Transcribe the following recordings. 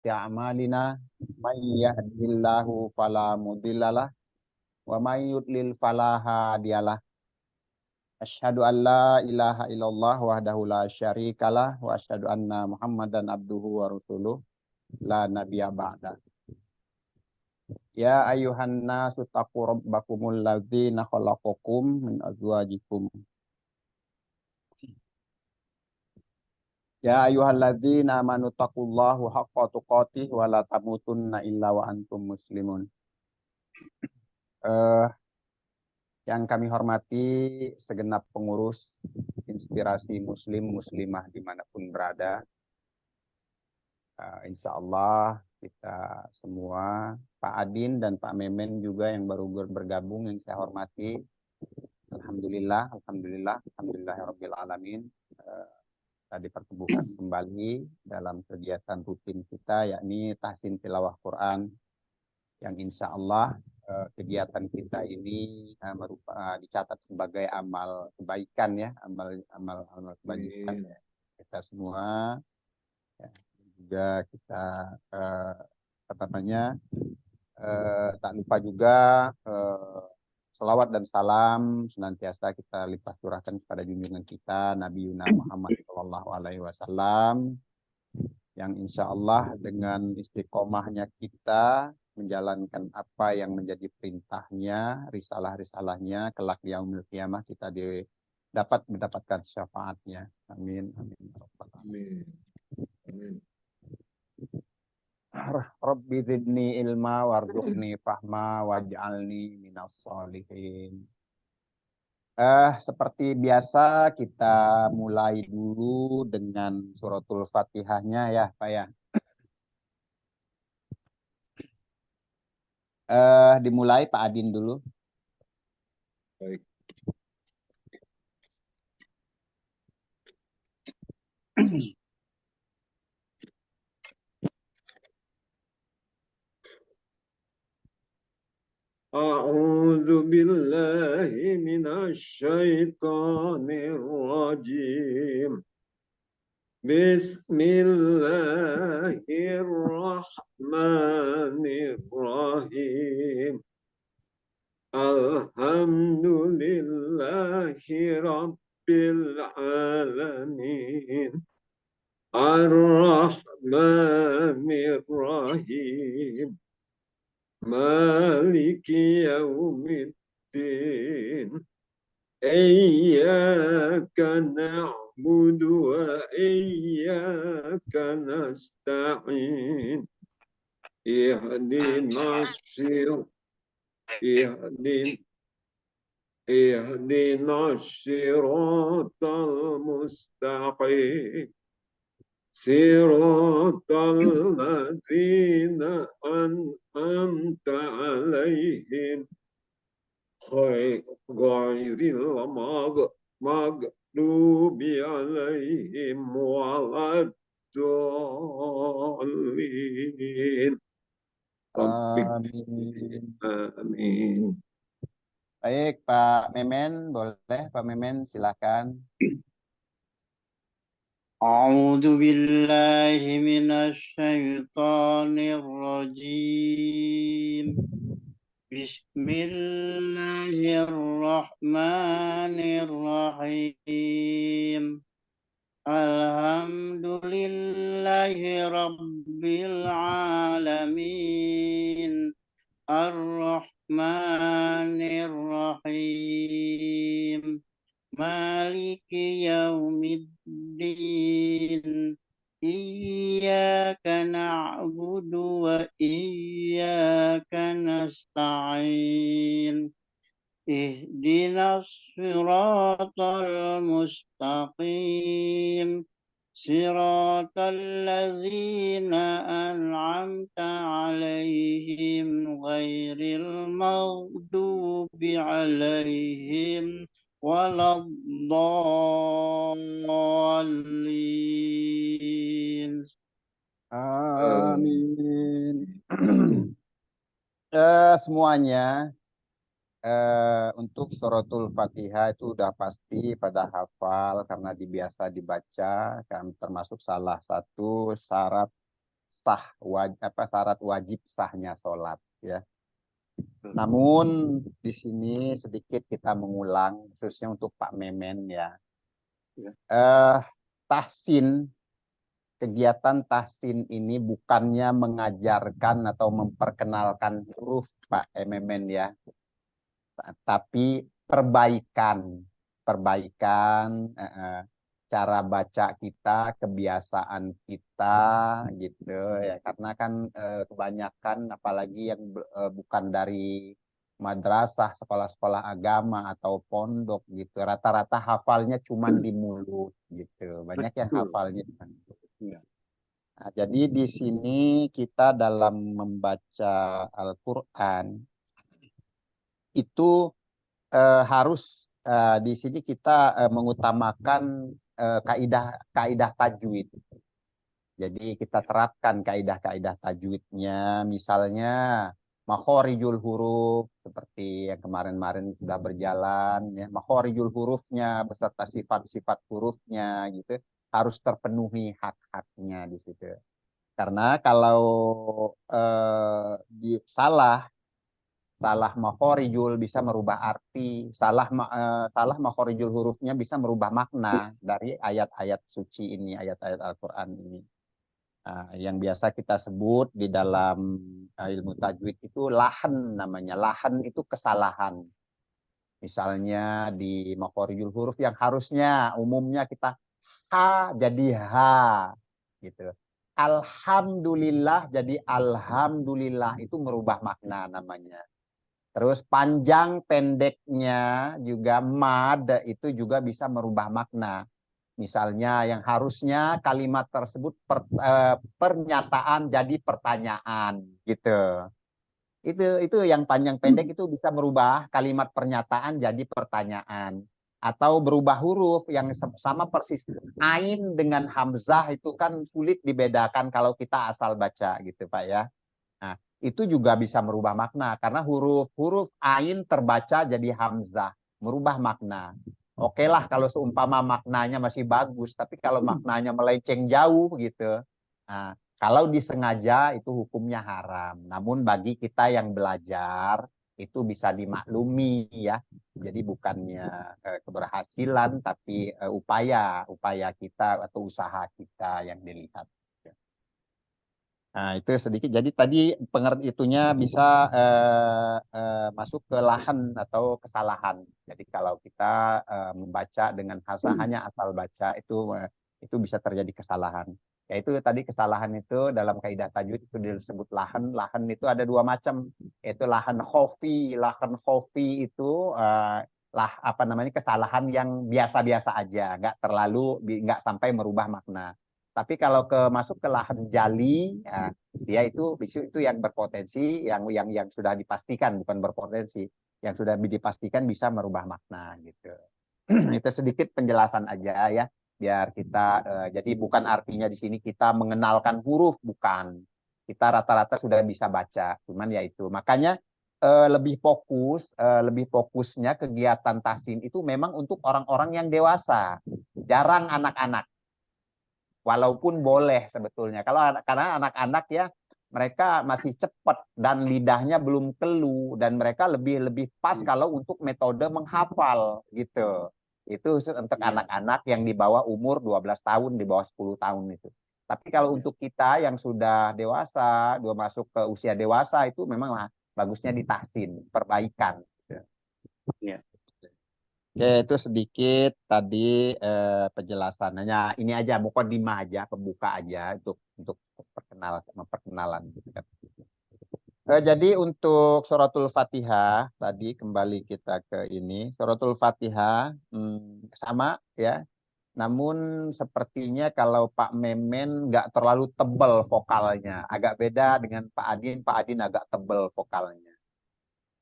a'malina may yahdihillahu fala mudhillalah wa may yudlil fala hadiyalah. Asyhadu an la ilaha illallah wahdahu la syarikalah wa asyhadu anna Muhammadan abduhu wa rasuluh la nabiyya ba'da. Ya ayuhan nasu taqu rabbakumul ladzina khalaqakum min azwajikum. Ya ayyuhalladzina amanu taqullaha haqqa tuqatih wa la tamutunna illa wa antum muslimun. Yang kami hormati segenap pengurus inspirasi muslim muslimah dimanapun berada. Insya Allah kita semua, Pak Adin dan Pak Memen juga yang baru bergabung yang saya hormati. Alhamdulillah, alhamdulillahirabbil alamin. Kita dipertemukan kembali dalam kegiatan rutin kita, yakni tahsin tilawah Quran, yang insya Allah kegiatan kita ini dicatat sebagai amal kebaikan ya, amal kebaikan ya. Kita semua ya, juga kita tak lupa juga selawat dan salam senantiasa kita limpah curahkan kepada junjungan kita Nabi Muhammad SAW, yang insya Allah dengan istiqomahnya kita menjalankan apa yang menjadi perintahnya, risalah-risalahnya, kelak di yaumil qiyamah kita dapat mendapatkan syafaatnya. Amin. Amin. Amin. Rabbi zidni ilma warzuqni fahma waj'alni minas sholihin. Seperti biasa kita mulai dulu dengan suratul Fatihahnya ya Pak ya. Dimulai Pak Adin dulu. Baik. A'udzu billahi minasyaitonir rajim. Bismillahirrahmanirrahim. Alhamdulillahi rabbil alamin. Ar-Rahmanir Rahim. Maliki yaumiddin. Iyyaka na'budu wa iyyaka nasta'in. Ihdinas siratal mustaqim. Siratal ladzina an'amta 'alaihim ghairil maghdubi 'alaihim waladdallin. Amin. Amin. Baik Pak Memen, boleh Pak Memen silakan. A'udzu billahi minasyaitonir rajim. Bismillahirrahmanirrahim. Alhamdulillahi rabbil alamin. Ar-Rahmanir Rahim. Maliki yaumiddin. Iyyaka na'budu wa iyyaka nasta'in. Ihdinas siratal mustaqim. Siratal ladzina an'amta 'alaihim ghairil maghdubi 'alaihim waladdallin. Amin. Semuanya untuk suratul Fatihah itu udah pasti pada hafal karena biasa dibaca, kan termasuk salah satu syarat syarat wajib sahnya sholat ya. Namun di sini sedikit kita mengulang khususnya untuk Pak Memen ya. Tahsin, kegiatan tahsin ini bukannya mengajarkan atau memperkenalkan huruf Pak Memen ya, tapi perbaikan cara baca kita, kebiasaan kita gitu ya. Karena kan kebanyakan apalagi yang bukan dari madrasah, sekolah-sekolah agama atau pondok gitu, rata-rata hafalnya cuma di mulut gitu. Banyak yang hafalnya. Nah, jadi di sini kita dalam membaca Al-Qur'an itu harus di sini kita mengutamakan kaidah tajwid. Jadi kita terapkan kaidah-kaidah tajwidnya, misalnya makhorijul huruf seperti yang kemarin-kemarin sudah berjalan ya, makhorijul hurufnya beserta sifat-sifat hurufnya gitu harus terpenuhi hak-haknya di situ. Karena kalau salah makhorijul bisa merubah arti, salah makhorijul hurufnya bisa merubah makna dari ayat-ayat suci ini, ayat-ayat Al-Qur'an ini. Yang biasa kita sebut di dalam ilmu tajwid itu lahan namanya. Lahan itu kesalahan. Misalnya di makhorijul huruf yang harusnya umumnya kita ha jadi ha gitu. Alhamdulillah jadi alhamdulillah, itu merubah makna namanya. Terus panjang pendeknya juga mad itu juga bisa merubah makna. Misalnya yang harusnya kalimat tersebut pernyataan jadi pertanyaan gitu. Itu yang panjang pendek itu bisa merubah kalimat pernyataan jadi pertanyaan. Atau berubah huruf yang sama persis. Ain dengan hamzah itu kan sulit dibedakan kalau kita asal baca gitu Pak ya. Nah, itu juga bisa merubah makna karena huruf ain terbaca jadi hamzah, merubah makna. Oke lah kalau seumpama maknanya masih bagus, tapi kalau maknanya melenceng jauh gitu. Nah, kalau disengaja itu hukumnya haram. Namun bagi kita yang belajar itu bisa dimaklumi ya. Jadi bukannya keberhasilan tapi upaya kita atau usaha kita yang dilihat. Nah, itu sedikit. Jadi tadi itunya bisa masuk ke lahan atau kesalahan. Jadi kalau kita membaca dengan hanya asal baca itu bisa terjadi kesalahan. Yaitu tadi kesalahan itu dalam kaidah tajwid itu disebut lahan. Lahan itu ada dua macam, yaitu lahan khofi. Lahan khofi itu kesalahan yang biasa-biasa aja, nggak sampai merubah makna. Tapi kalau masuk ke lahan jali, ya, dia itu yang berpotensi, yang sudah dipastikan, bukan berpotensi, yang sudah dipastikan bisa merubah makna gitu. Itu sedikit penjelasan aja ya, biar kita jadi bukan artinya di sini kita mengenalkan huruf, bukan. Kita rata-rata sudah bisa baca, cuman ya itu. Makanya lebih fokusnya kegiatan tahsin itu memang untuk orang-orang yang dewasa, jarang anak-anak. Walaupun boleh sebetulnya. Karena anak-anak ya mereka masih cepat dan lidahnya belum kelu dan mereka lebih pas kalau untuk metode menghafal gitu. Itu untuk anak-anak yang di bawah umur 12 tahun, di bawah 10 tahun itu. Tapi kalau untuk kita yang sudah dewasa, masuk ke usia dewasa itu memang bagusnya ditahsin, perbaikan. Ya. Oke, itu sedikit tadi penjelasannya. Ini aja, mukadimah aja, pembuka aja untuk memperkenalan. Jadi untuk suratul Fatihah tadi kembali kita ke ini. Suratul Fatihah sama ya. Namun sepertinya kalau Pak Memen nggak terlalu tebal vokalnya, agak beda dengan Pak Adin. Pak Adin agak tebal vokalnya.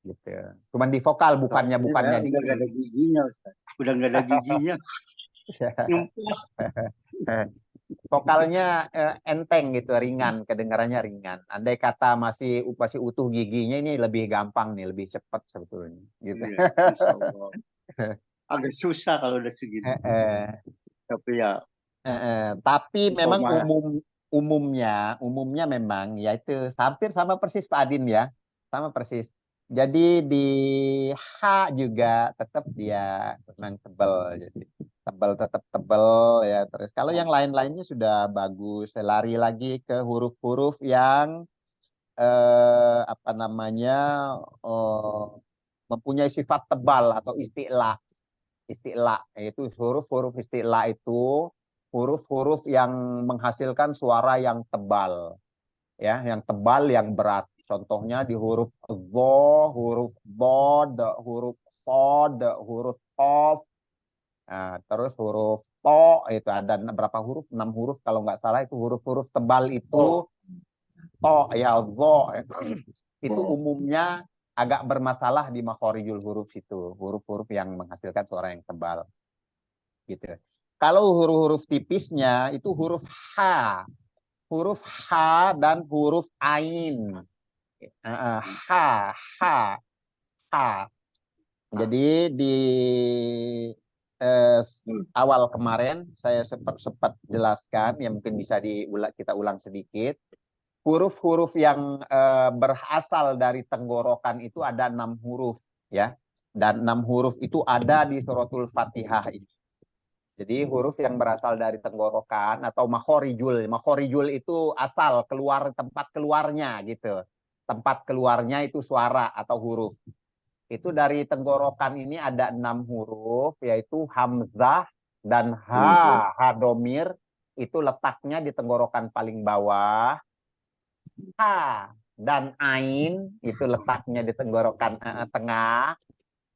Gitu. Cuman di vokal bukannya di udah nggak ada giginya Ustaz. Udah nggak ada giginya. Vokalnya enteng gitu, ringan, kedengarannya ringan. Andai kata masih utuh giginya ini lebih gampang nih, lebih cepat sebetulnya. Gitu. Insya Allah. Agak susah kalau udah segini. Tapi ya. Tapi memang umumnya memang yaitu hampir sama persis Pak Adin ya, sama persis. Jadi di H juga tetap dia memang tebal, jadi tebal tetap tebal ya. Terus kalau yang lain-lainnya sudah bagus, lari lagi ke huruf-huruf yang apa namanya eh, mempunyai sifat tebal atau isti'la. Isti'la yaitu huruf-huruf isti'la itu huruf-huruf yang menghasilkan suara yang tebal, ya, yang tebal, yang berat. Contohnya di huruf dho, huruf bod, huruf sod, huruf qaf. Nah, terus huruf to itu ada berapa huruf? 6 huruf kalau nggak salah, itu huruf-huruf tebal itu to ya dho. Itu umumnya agak bermasalah di makhorijul huruf itu, huruf-huruf yang menghasilkan suara yang tebal gitu. Kalau huruf-huruf tipisnya itu huruf H dan huruf Ain. H, H, H. Jadi di awal kemarin saya sempat jelaskan, ya mungkin bisa kita ulang sedikit. Huruf-huruf yang berasal dari tenggorokan itu ada 6 huruf, ya. Dan 6 huruf itu ada di suratul Fatihah ini. Jadi huruf yang berasal dari tenggorokan atau makhorijul. Makhorijul itu asal, keluar, tempat keluarnya gitu. Tempat keluarnya itu suara atau huruf. Itu dari tenggorokan ini ada 6 huruf, yaitu hamzah dan hadomir. Itu letaknya di tenggorokan paling bawah. H dan ain itu letaknya di tenggorokan tengah.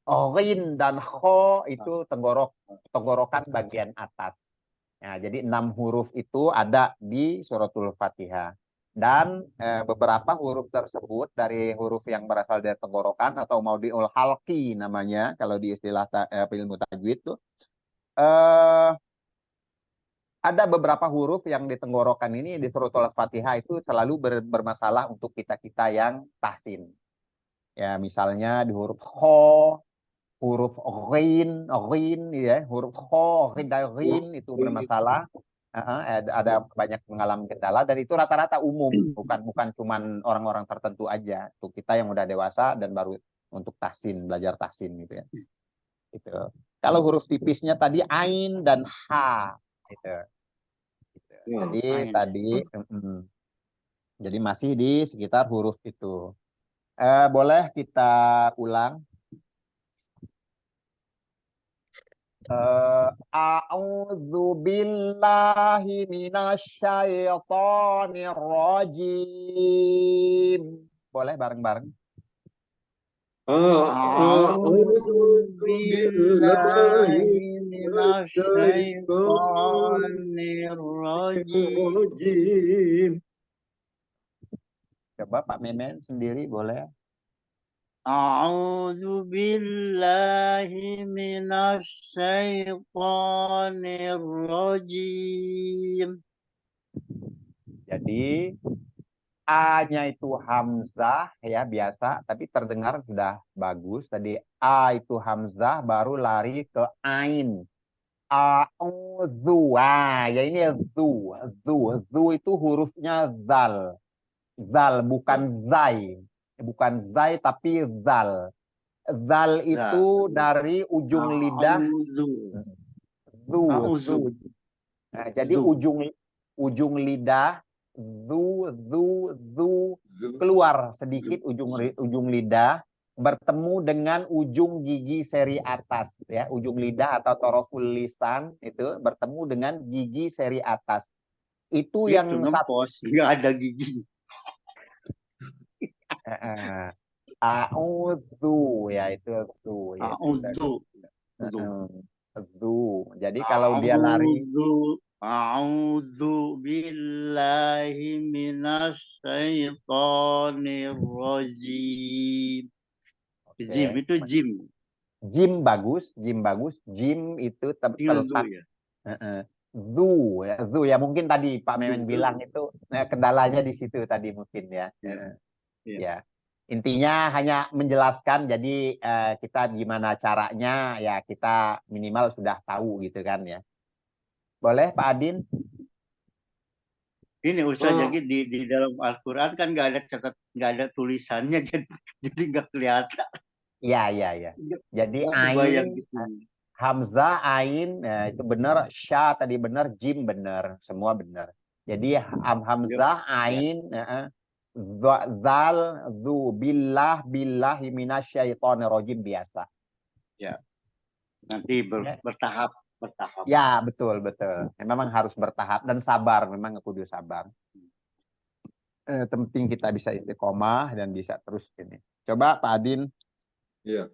Ghin dan kho itu tenggorokan bagian atas. Nah, jadi 6 huruf itu ada di suratul Fatihah. Dan beberapa huruf tersebut dari huruf yang berasal dari tenggorokan atau maudiul halqi namanya kalau di istilah ilmu tajwid itu ada beberapa huruf yang di tenggorokan ini di suratul Fatihah itu selalu bermasalah untuk kita-kita yang tahsin. Ya, misalnya di huruf kho, huruf ghin ya, huruf kho, ghin itu bermasalah. Ada banyak mengalami kendala dan itu rata-rata umum, bukan cuman orang-orang tertentu aja. Untuk kita yang udah dewasa dan baru untuk tahsin, belajar tahsin gitu ya. Gitu. Kalau huruf tipisnya tadi ain dan ha gitu. Jadi jadi masih di sekitar huruf itu. Boleh kita ulang? A'udzu billahi minasyaitonir rajim. Boleh bareng-bareng? A'udzu billahi minasyaitonir rajim. Coba Pak Memen sendiri boleh? A'udzu billahi minasyaitonir rajim. Jadi A-nya itu hamzah ya biasa, tapi terdengar sudah bagus. Tadi A itu hamzah, baru lari ke ain. A'udzu. Ya ini zu. Zu itu hurufnya zal. Zal bukan zai. Bukan zai tapi zal. Zal itu dari ujung lidah. Zu. Nah, jadi ujung lidah zu keluar sedikit ujung lidah bertemu dengan ujung gigi seri atas ya, ujung lidah atau toroful lisan itu bertemu dengan gigi seri atas. Itu yang ngempos, nggak ada gigi. A'udzu ya itu zu ya. Jadi kalau dia lari A'udzu billahi minasyaitonir rajim. Jim itu jim. Jim bagus. Jim itu terletak. Zu ya mungkin tadi Pak Memen bilang itu kendalanya di situ tadi mungkin ya. Ya. Intinya hanya menjelaskan jadi kita gimana caranya ya kita minimal sudah tahu gitu kan ya. Boleh Pak Adin? Ini Ustaz, Ah, jadi di dalam Al-Quran kan nggak ada tulisannya, jadi nggak kelihatan. Iya, iya, iya. Jadi Nggak ain, kebayang di sini. hamzah, ain, itu benar. Sya tadi benar, jim benar, semua benar. Jadi Ya, hamzah, ya, ain, zal, zu, billah, billahi minasyaitonirrajim biasa. ya. Nanti Ya, bertahap, bertahap. ya, betul, betul. Memang harus bertahap dan sabar, memang kudu sabar. Penting kita bisa istiqomah dan bisa terus ini. Coba Pak Adin. ya.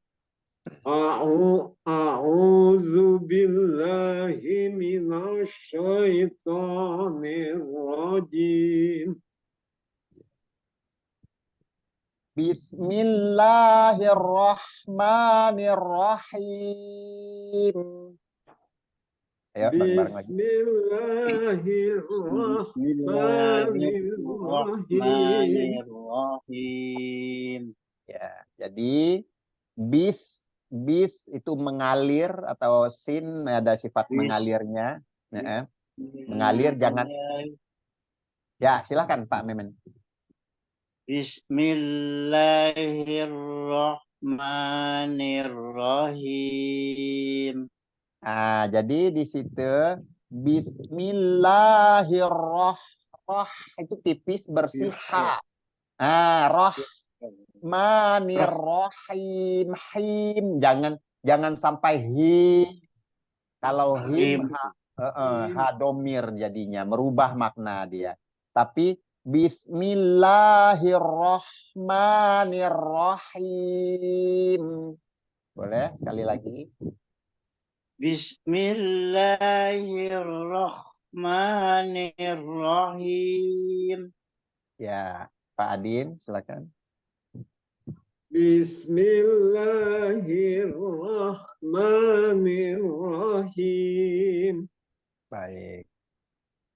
A'udzu billahi minasyaitonir rajim. Bismillahirrahmanirrahim. Ayo bareng-bareng lagi. Bismillahirrahmanirrahim. Bismillahirrahmanirrahim. Ya, jadi bis bis itu mengalir atau sin ada sifat mengalirnya. Mengalir jangan ya silakan Pak Memen. Bismillahirrahmanirrahim. Jadi di situ Bismillahirrahmanirrahim itu tipis bersih ha. Rahmanirrahim him jangan sampai hi. Kalau him Him. ha domir jadinya merubah makna dia. Tapi Bismillahirrahmanirrahim. Boleh sekali lagi. Bismillahirrahmanirrahim. Ya, Pak Adin, silakan. Bismillahirrahmanirrahim. Baik.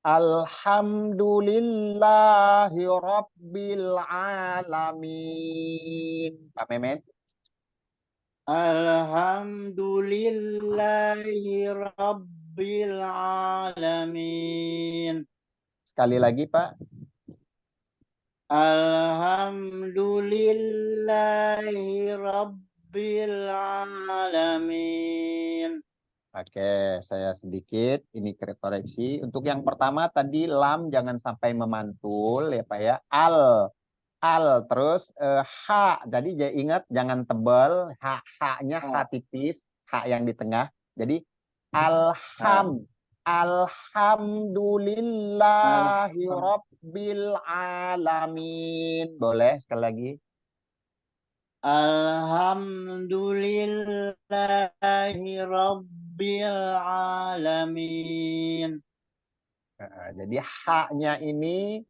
Alhamdulillahi Rabbil Alamin. Pak Memet. Alhamdulillahi Rabbil Alamin. Sekali lagi, Pak. Alhamdulillahi Rabbil Alamin. Oke, saya sedikit ini koreksi. Untuk yang pertama tadi lam jangan sampai memantul ya Pak ya. Terus ha. Jadi ingat jangan tebal. Ha-nya ha tipis, ha yang di tengah. Jadi alhamdulillahi rabbil alamin. Boleh sekali lagi. Alhamdulillahi Rabbil Alamin. Jadi ha-nya ini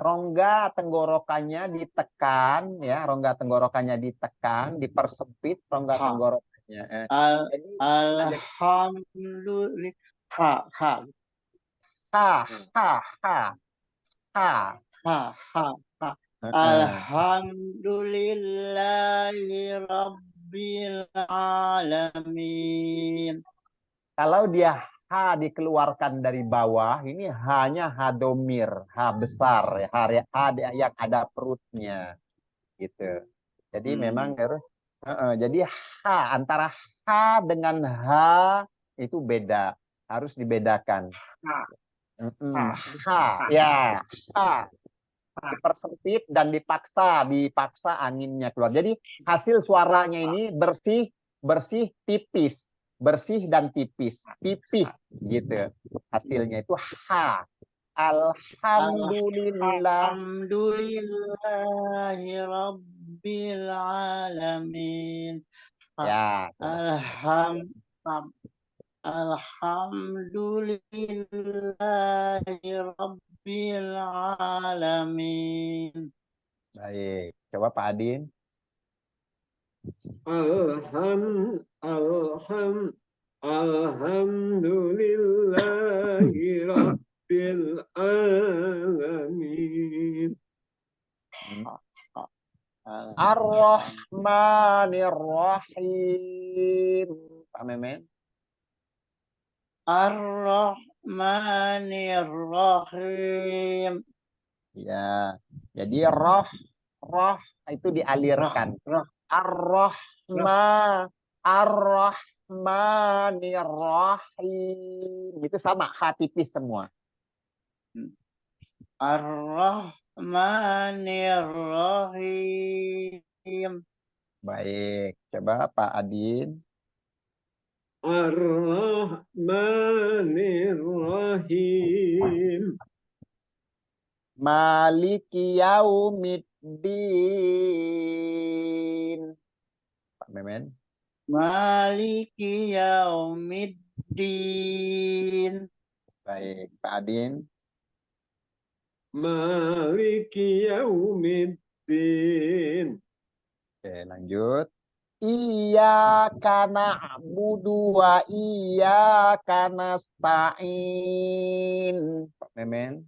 rongga tenggorokannya ditekan ya, rongga tenggorokannya ditekan, dipersempit rongga tenggorokannya. Jadi Alhamdulillah. Ha, ha, ha ha ha ha. ha, ha, ha. Alhamdulillahi Rabbil Alamin. Kalau dia ha dikeluarkan dari bawah, ini hanya ha domir, ha besar, ha yang ada perutnya, gitu. Jadi memang harus, jadi ha antara ha dengan ha itu beda, harus dibedakan. Ha, ya, ha dipersempit dan dipaksa anginnya keluar. Jadi hasil suaranya ini bersih tipis, bersih dan tipis, pipih gitu. Hasilnya itu ha. Alhamdulillah. Alhamdulillahi Rabbil Alamin. Ya. Alhamdulillahi Rabbil Alamin. Baik. Coba Pak Adin. Alhamdulillahi Rabbil Alamin. Ar-Rahmanir-Rahim. Pak Memen. Ar-Rahmanir-Rahim. Ya. Jadi roh itu dialirkan. Roh. Ar-Rahman, Ar-Rahmanir-Rahim. Itu sama, ha tipis semua. Ar-Rahmanir-Rahim. Baik, coba Pak Adin. Ar-Rahmanir-Rahim. Maliki yaumiddin. Pak Memen. Maliki yaumiddin. Baik, Pak Adin. Maliki yaumiddin. Oke, lanjut. Iyyaka na'budu wa iyyaka nasta'in. Pak Memen.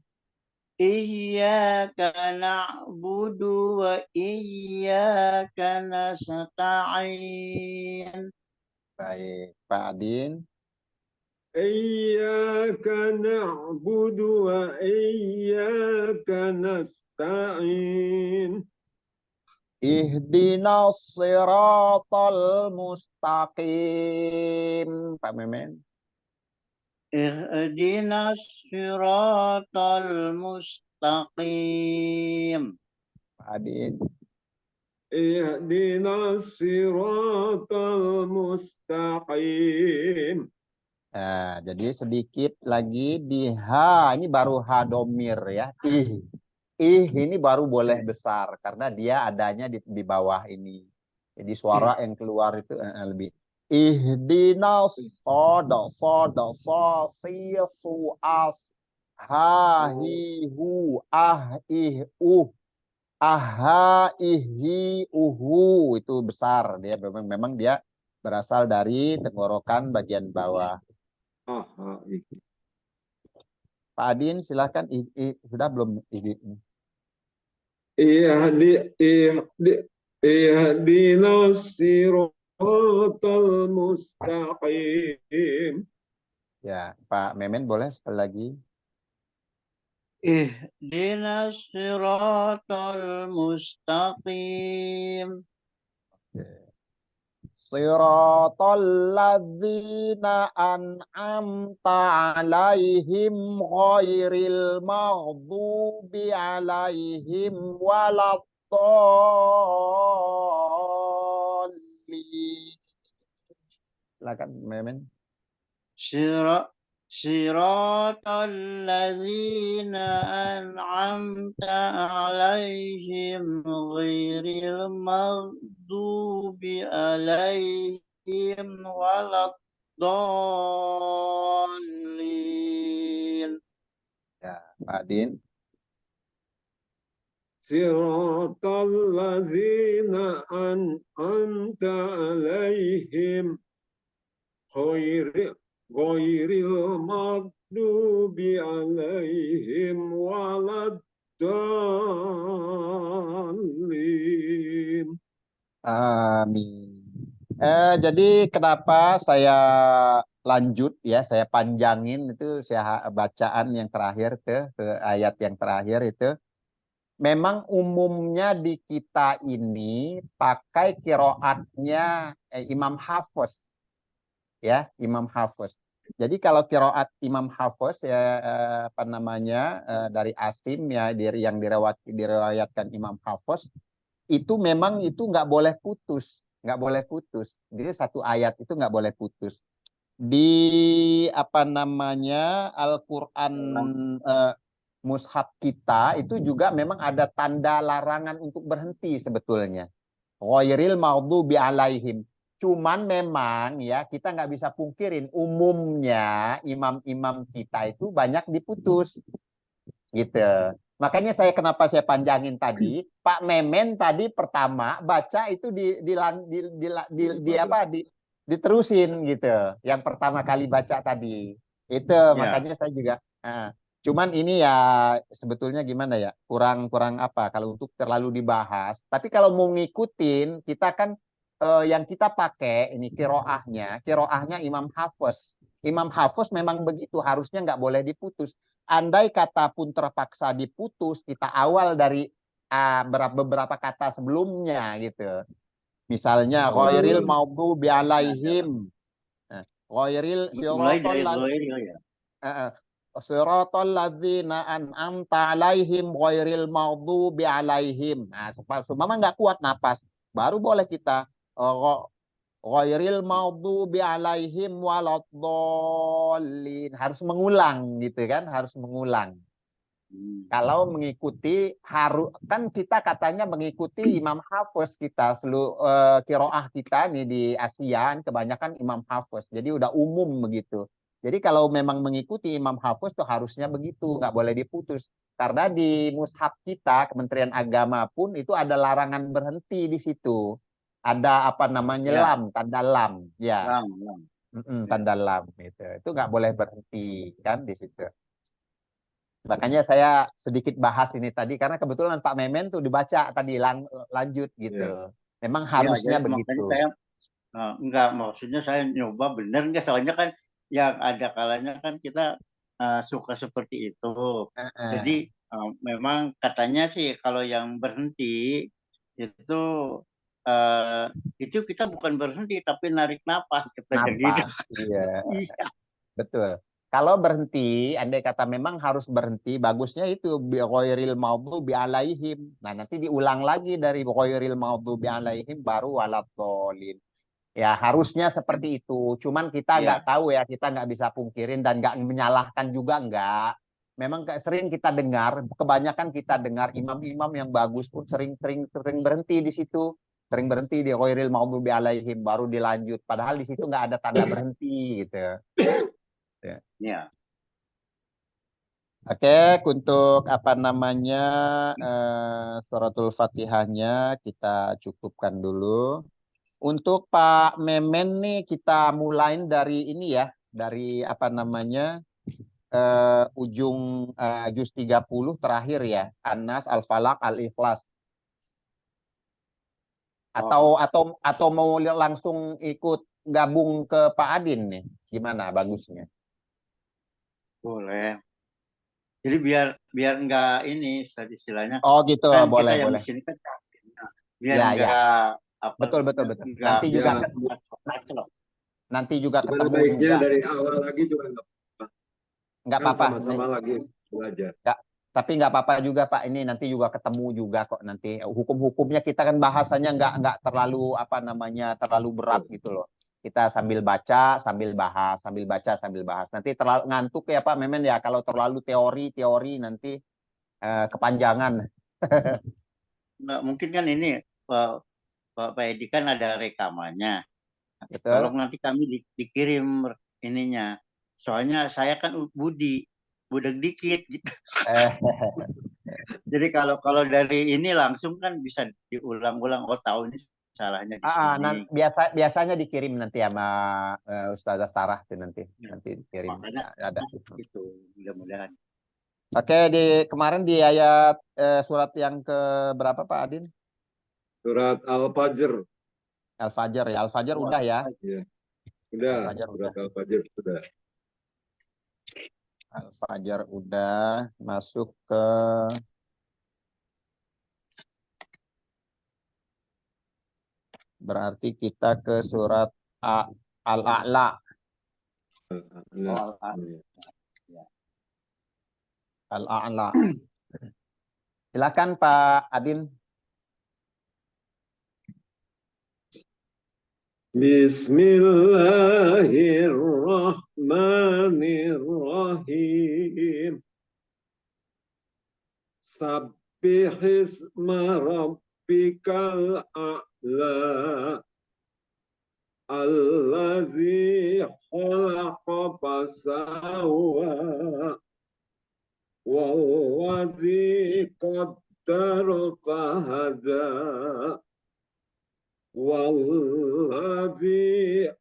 Iyyaka na'budu wa iyyaka nasta'in. Baik, Pak Adin. Iyyaka na'budu wa iyyaka nasta'in. Ihdinas siratal mustaqim. Pak Memen. Ihdinas siratal mustaqim. Pak Adin. Ihdinas siratal mustaqim. Nah, jadi sedikit lagi di H. Ini baru H domir ya. Ini baru boleh besar karena dia adanya di bawah ini. Jadi suara yang keluar itu lebih. Ihdinas sisu as ha hi hu ah ih aha ihi uhu itu besar dia memang dia berasal dari tenggorokan bagian bawah. Aha. Pak Adin silakan sudah belum Ihdinas siratal mustaqim. Ya, Pak Memen boleh sekali lagi. Ihdinas siratal mustaqim. Siratal ladzina an'amta alaihim ghairil maghdubi alaihim waladdallin. Silakan Memen. Siratal ladzina an'amta alaihim ghairil maghdubi alaihim waladdallin. Ya, Pak Adin. Siratal ladzina an'amta alaihim ghairil maghdubi alaihim waladdallin. Amin. Jadi kenapa saya lanjut ya, saya panjangin itu saya bacaan yang terakhir ke ayat yang terakhir itu. Memang umumnya di kita ini pakai kiroatnya Imam Hafiz, ya Imam Hafiz. Jadi kalau kiroat Imam Hafiz ya apa namanya dari Asim ya yang diriwayatkan Imam Hafiz itu memang itu nggak boleh putus, nggak boleh putus. Jadi satu ayat itu nggak boleh putus. Di apa namanya Al-Quran mushaf kita itu juga memang ada tanda larangan untuk berhenti sebetulnya. Ghairil maghdubi alaihim. Cuman memang ya kita nggak bisa pungkirin umumnya imam-imam kita itu banyak diputus gitu. Makanya kenapa saya panjangin tadi, Pak Memen tadi pertama baca itu diterusin gitu. Yang pertama kali baca tadi. Itu makanya saya juga cuman ini ya sebetulnya gimana ya? Kurang apa kalau untuk terlalu dibahas. Tapi kalau mau ngikutin, kita kan yang kita pakai ini kiroahnya Imam Hafiz. Imam Hafiz memang begitu, harusnya nggak boleh diputus. Andai kata pun terpaksa diputus, kita awal dari beberapa kata sebelumnya gitu. Misalnya ghairil maghdubi alaihim. Nah, ghairil Mulai siratal dari Ghairil ya. siratal ladzina an'amta alaihim ghairil maghdubi alaihim. Nah, supaya nggak kuat napas, baru boleh kita ghairil maghdubi alaihim waladdallin. Harus mengulang gitu kan, harus mengulang. Kalau mengikuti kan kita katanya mengikuti Imam Hafiz, kita seluruh kiroah kita nih di ASEAN kebanyakan Imam Hafiz. Jadi udah umum begitu. Jadi kalau memang mengikuti Imam Hafiz tuh harusnya begitu, nggak boleh diputus. Karena di mushaf kita Kementerian Agama pun itu ada larangan berhenti di situ. Ada apa namanya Ya, lam, tanda lam, ya, lam, lam. tanda lam itu. Itu nggak boleh berhenti kan di situ. Makanya saya sedikit bahas ini tadi karena kebetulan Pak Memen tuh dibaca tadi lanjut gitu. Ya. Memang Ya, harusnya jadi makanya begitu. saya enggak, maksudnya saya nyoba bener enggak, soalnya kan yang ada kalanya kan kita suka seperti itu. Heeh. Jadi memang katanya sih kalau yang berhenti itu eh, itu kita bukan berhenti tapi narik napas kita jadi itu. Napas, iya, Iya. betul. Kalau berhenti, andai kata memang harus berhenti, bagusnya itu bi ghairil maghdubi alaihim. Nah, nanti diulang lagi dari ghairil maghdubi alaihim baru waladhdallin. Ya, harusnya seperti itu. Cuman kita nggak Iya. tahu ya, kita nggak bisa pungkirin dan nggak menyalahkan juga nggak. Memang sering kita dengar, kebanyakan kita dengar imam-imam yang bagus pun sering berhenti di situ. Sering berhenti di ghairil maghdubi alaihim, baru dilanjut. Padahal di situ nggak ada tanda berhenti gitu. Ya. Iya. Oke, untuk apa namanya suratul Fatihahnya kita cukupkan dulu. Untuk Pak Memen nih kita mulain dari ini ya, dari apa namanya ujung juz 30 terakhir ya, An-Nas, Al-Falaq, Al-Ikhlas. Atau Oh, atau mau langsung ikut gabung ke Pak Adin nih, gimana bagusnya? boleh. Jadi biar biar enggak ini istilahnya Oh gitu, kan kita boleh yang di boleh. sini kan biar Ya ya, enggak apa betul betul namanya betul. enggak Nanti juga Ya, kacau. nanti juga gimana ketemu baiknya juga, dari awal lagi juga nggak apa-apa. nggak Kan apa-apa. sama-sama lagi belajar. Nggak, tapi nggak apa-apa juga Pak. Ini nanti juga ketemu juga kok nanti. Hukum-hukumnya kita kan bahasanya nggak terlalu apa namanya terlalu berat Betul. gitu loh. Kita sambil baca, sambil bahas, sambil baca, sambil bahas. Nanti terlalu ngantuk ya Pak Memen ya. Kalau terlalu teori-teori nanti kepanjangan. Nggak, mungkin kan ini Pak Pak Edi kan ada rekamannya. Betul? Tolong nanti kami dikirim ininya. Soalnya saya kan budek dikit gitu. Eh, Jadi kalau kalau dari ini langsung kan bisa diulang-ulang. Oh, tahu ini salahnya di sini. biasanya dikirim nanti sama Ustazah Sarah tuh nanti Ya, nanti dikirim makanya ada. itu mudah-mudahan. Oke, kemarin di ayat surat yang ke berapa Pak Adin? Surat Al-Fajr. Al-Fajr ya. Al-Fajr Oh, udah ya. Ya, sudah. Al-Fajr Surat udah. Al-Fajr sudah. Al-Fajr udah masuk ke berarti kita ke surat Al-A'la. Nah, oh, ya. Al-A'la. Silakan Pak Adin. Bismillahirrahmanirrahim. Sabbihisma rabbikal a'la. Allazi khalaqa fasawwa. Wallazi qaddara fahada. Wallazi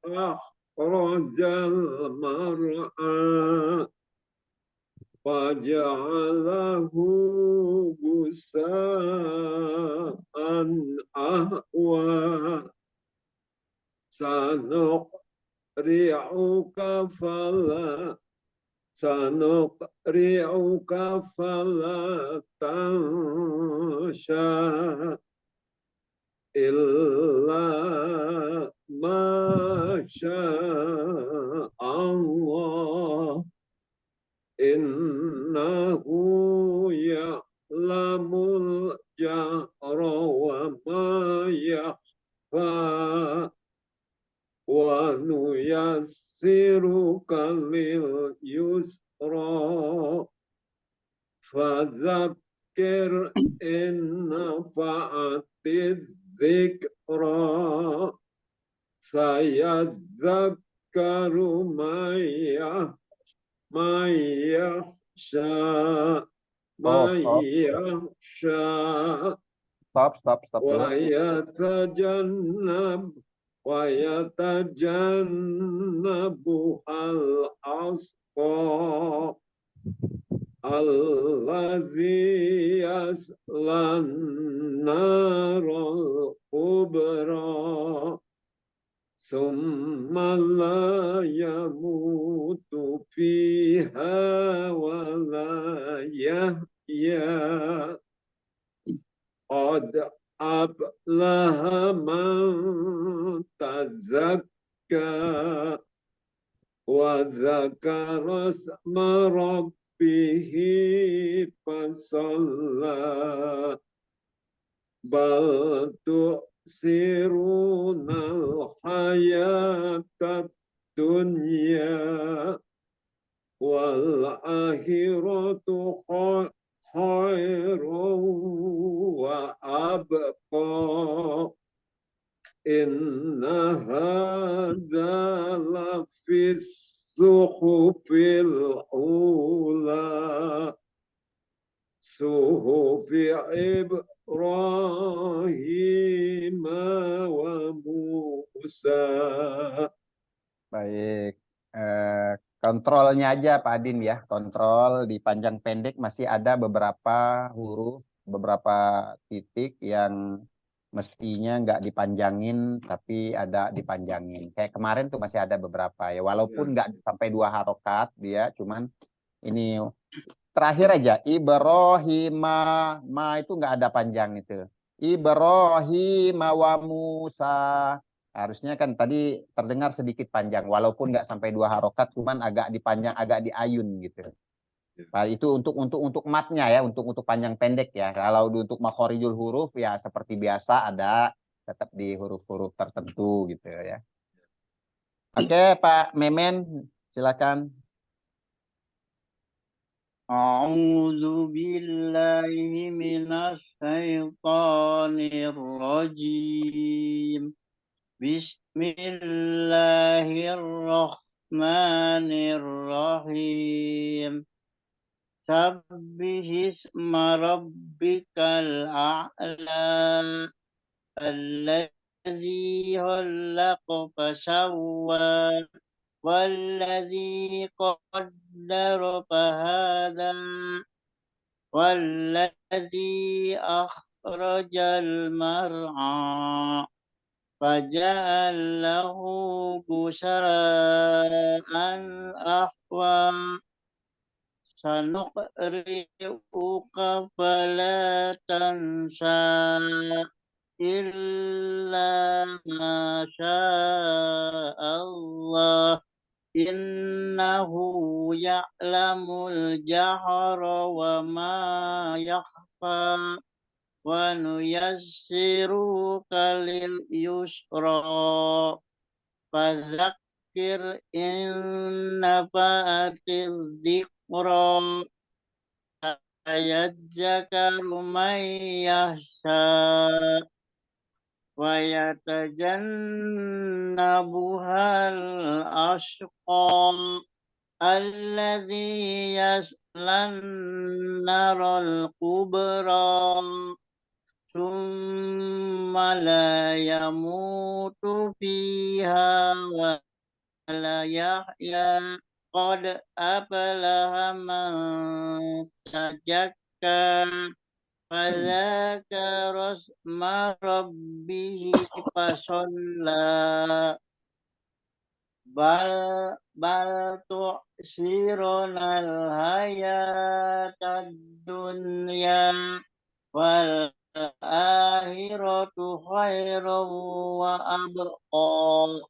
akhrajal mar'a. Faja'alahu gusa'an ahwa. Sanuqri'uka سنقرئك فلا تنسى إلا ما شاء الله إنه يعلم الجهر وما يخفى ونيسرك لليسرى فذكر إن نفعت الذكرى سيذكر من يخشى Stop dulu. ويتجنبها الأشقى الذي يصلى النار الكبرى ثم لا يموت فيها ولا يحيا قد أفلح من تزكى وذكر اسم ربه فصلى بل تؤثرون الحياة الدنيا والآخرة خير وأبقى إن هذا لفي الصحف الأولى صحف إبراهيم وموسى. Baik, kontrolnya aja Pak Adin ya. Kontrol di panjang pendek masih ada beberapa huruf, beberapa titik yang mestinya nggak dipanjangin, tapi ada dipanjangin. Kayak kemarin tuh masih ada beberapa ya. Walaupun nggak sampai 2 harokat dia, cuman ini terakhir aja. Ibrahima, ma itu nggak ada panjang itu. Ibrahima wa Musa. Harusnya kan tadi terdengar sedikit panjang, walaupun nggak sampai 2 harokat, cuman agak dipanjang, agak diayun gitu. Nah, itu untuk matnya ya, untuk panjang pendek ya. Kalau untuk makhorijul huruf ya seperti biasa ada tetap di huruf-huruf tertentu gitu ya. Oke, Pak Memen, silakan. A'udzu billahi minasy syaithanir rajim. Bismillahirrahmanirrahim. Sabbih isma rabbikal a'la allazi khalaqa fasawwa wallazi qaddara fahada wallazi akhrajal mar'a faja'alahu gusa'an ahwa sanuqri'uka fala tansa illa ma Allah innahu ya'lamul jahra wa ma yakhfa wa nuyassiruka lil yusra fadzakir in nafa'atiz dzikra sayadzakaru man yahsha wa yatajannabuhal ashqa alladzi yaslan naral kubra summa la yamutu fiha wa la yahya qad aflaha man tazakka fadzakara isma rabbih fasalla bal tu'sirunal hayatad dunya wal akhiratu khairum wa abqa.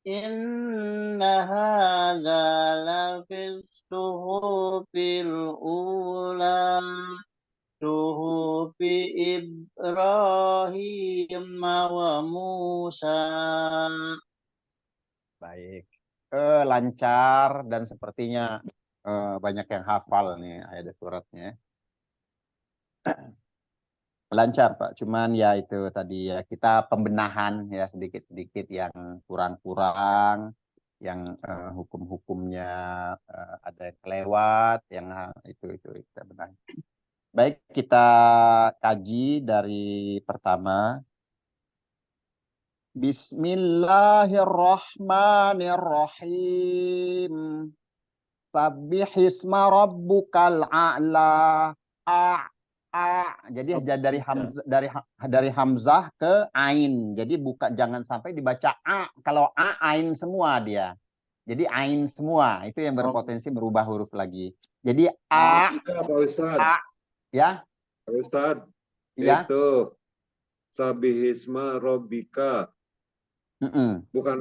Inna hadza lafis suhufil ula suhufi Ibrahim wa Musa. Baik. Lancar dan sepertinya banyak yang hafal nih ayat suratnya. Lancar Pak, cuman ya itu tadi ya kita pembenahan ya sedikit-sedikit yang kurang-kurang, yang hukum-hukumnya ada yang kelewat, yang itu kita benahi. Baik, kita kaji dari pertama. Bismillahirrahmanirrahim. Sabbihisma rabbukal a'la. Jadi dari hamzah ke ain. Jadi jangan sampai dibaca a. Kalau a ain semua dia. Jadi ain semua itu yang berpotensi berubah huruf lagi. Jadi a Pak Ustadz. a ya. Pak Ustadz. Ya. Itu Sabihisma Robbika. Bukan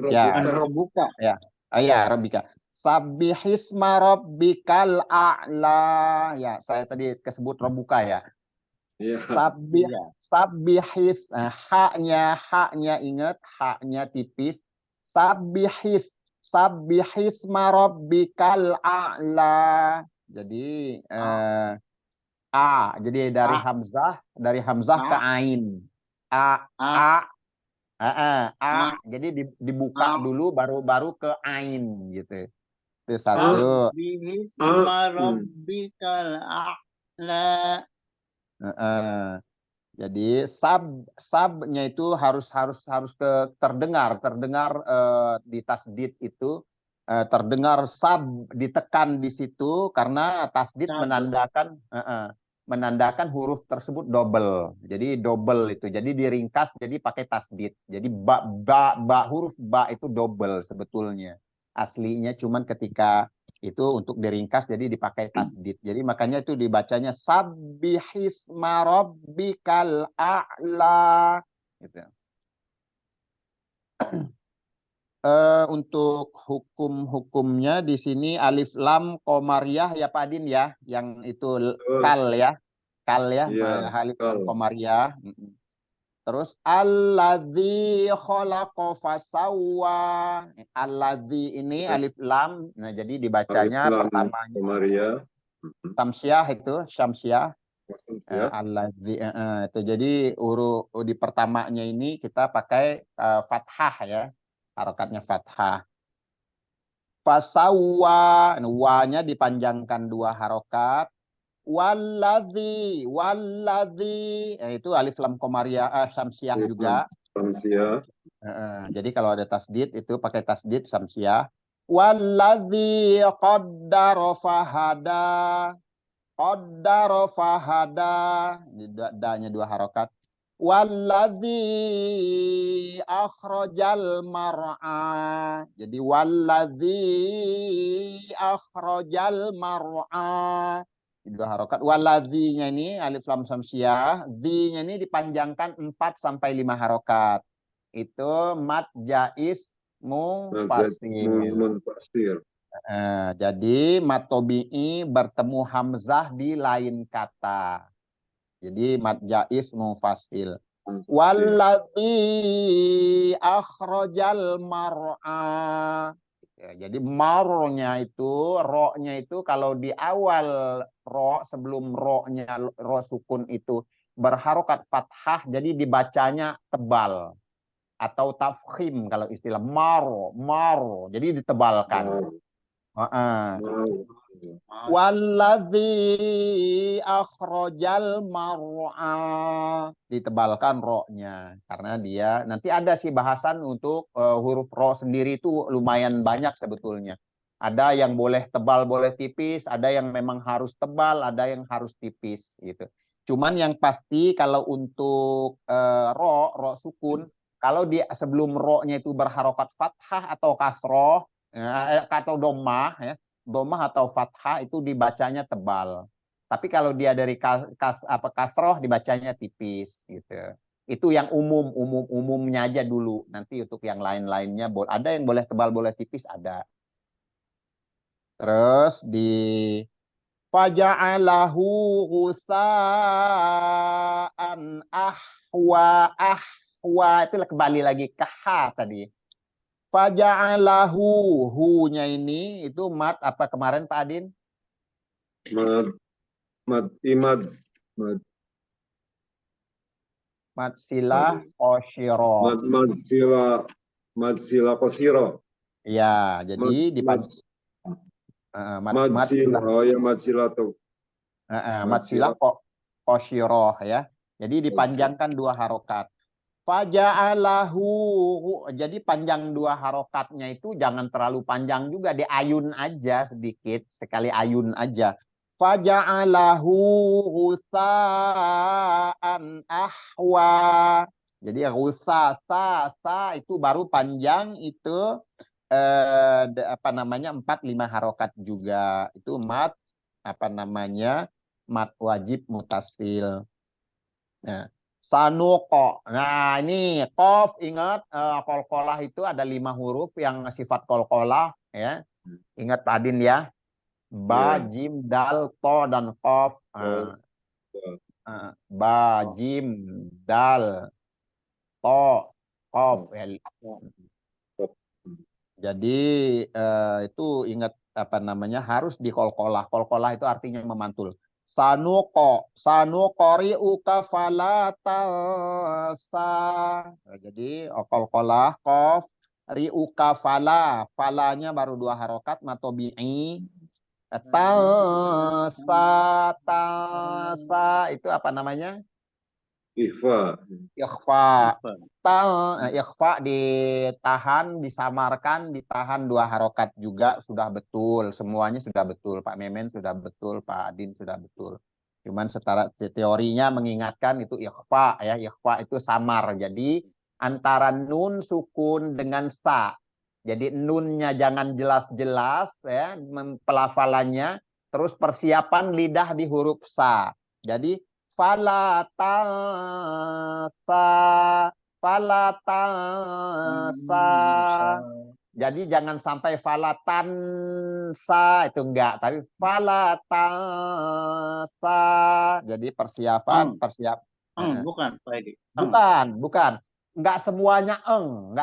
Robuka. Ya. Ya, Robbika. Sabbihisma rabbikal a'la. Ya, saya tadi kesebut Robuka ya. Iya. Sabbihis. Haknya ingat, haknya tipis. Sabbihisma rabbikal a'la. Jadi jadi dari hamzah ke ain. Jadi dibuka dulu baru ke ain gitu. Itu satu. Bisma rabbikal a'la. Jadi sabnya itu harus ke terdengar di tasdid itu terdengar sab ditekan di situ karena tasdid menandakan huruf tersebut double. Jadi double itu. Jadi diringkas jadi pakai tasdid. Jadi huruf ba itu double sebetulnya. Aslinya cuman ketika itu untuk diringkas jadi dipakai tasdid. Jadi makanya itu dibacanya sabbihisma rabbikal a'la gitu. Untuk hukum-hukumnya di sini alif lam qamariyah ya Pak Adin ya, yang itu kal ya. Alif lam qamariyah. Terus alladzi khalaqa fasawwa. Alladzi ini alif lam. Nah, jadi dibacanya pertamanya Samsiah itu, Syamsiah. Alladzi itu jadi huruf di pertamanya ini kita pakai fathah ya. Harokatnya fathah. Fasawwa, wa-nya dipanjangkan 2 harokat. Walladzi itu alif lam qamariyah syamsiah juga. Syamsiah. Jadi kalau ada tasdid itu pakai tasdid syamsiah. Walladzi qaddara fahada. Qaddara fahada. Da-nya 2 harokat. Walladzi akhrajal mar'a. Jadi walladzi akhrajal mar'a. 2 harokat. Waladzi-nya ini alif lam samsiah, zi-nya ini dipanjangkan 4 sampai 5 harokat. Itu mad jaiz munfasil. Jadi mad tabi'i bertemu hamzah di lain kata. Jadi mad jaiz munfasil. Waladzi akhrajal mar'a. Jadi marnya itu, ro-nya itu kalau di awal ro sebelum ro-nya ro sukun itu berharokat fathah, jadi dibacanya tebal atau tafkhim kalau istilah maro, jadi ditebalkan. Walladzi akhrajal mar'a, ditebalkan ro-nya karena dia nanti ada sih bahasan untuk huruf ro sendiri itu lumayan banyak sebetulnya. Ada yang boleh tebal boleh tipis, ada yang memang harus tebal, ada yang harus tipis gitu. Cuman yang pasti kalau untuk ro sukun, kalau di sebelum ro-nya itu berharokat fathah atau kasroh, atau domah ya, domah atau fathah itu dibacanya tebal. Tapi kalau dia dari kasroh dibacanya tipis gitu. Itu yang umumnya aja dulu. Nanti untuk yang lain-lainnya ada yang boleh tebal boleh tipis ada. Terus di faja'alahu ghusaan ahwa itu kembali lagi ke ha tadi. Faja'alahu hu-nya ini itu mat apa kemarin Pak Adin? Imad. Mat silah oshiro. Mad sila kosiro. Ya, jadi Mad mat silah. Oh ya, mad sila tuh. Mat silah oshiro ya. Jadi dipanjangkan 2 harokat. Faja'alahu, jadi panjang 2 harokatnya itu jangan terlalu panjang juga, diayun aja sedikit, sekali ayun aja. Faja'alahu ghusaan ahwa. Jadi sa itu baru panjang itu apa namanya 4-5 harokat juga. Itu mat apa namanya mat wajib mutasil. Nah, sanuko. Nah, ini kof ingat kolkolah itu ada 5 huruf yang sifat kolkolah ya. Ingat Pak Adin ya. Ba, jim, dal, to dan kof. Ba, jim, dal, to, kof. Jadi itu ingat apa namanya harus dikolkolah. Kolkolah itu artinya memantul. Sanuqori'uka fala tansa. Jadi kolkolah kof ri'uka fala. Falanya baru 2 harokat matobi'i. Tansa itu apa namanya? Ikhfa. Ikhfa ditahan, disamarkan, ditahan 2 harokat juga sudah betul. Semuanya sudah betul. Pak Memen sudah betul, Pak Adin sudah betul. Cuman secara teorinya mengingatkan itu ikhfa ya. Ikhfa itu samar. Jadi antara nun sukun dengan sa. Jadi nunnya jangan jelas-jelas ya pelafalannya. Terus persiapan lidah di huruf sa. Jadi fala tansa. Jadi jangan sampai fala tansa itu enggak, tapi fala tansa. Jadi persiapan. Bukan Pak Edi. Bukan. Enggak semuanya eng.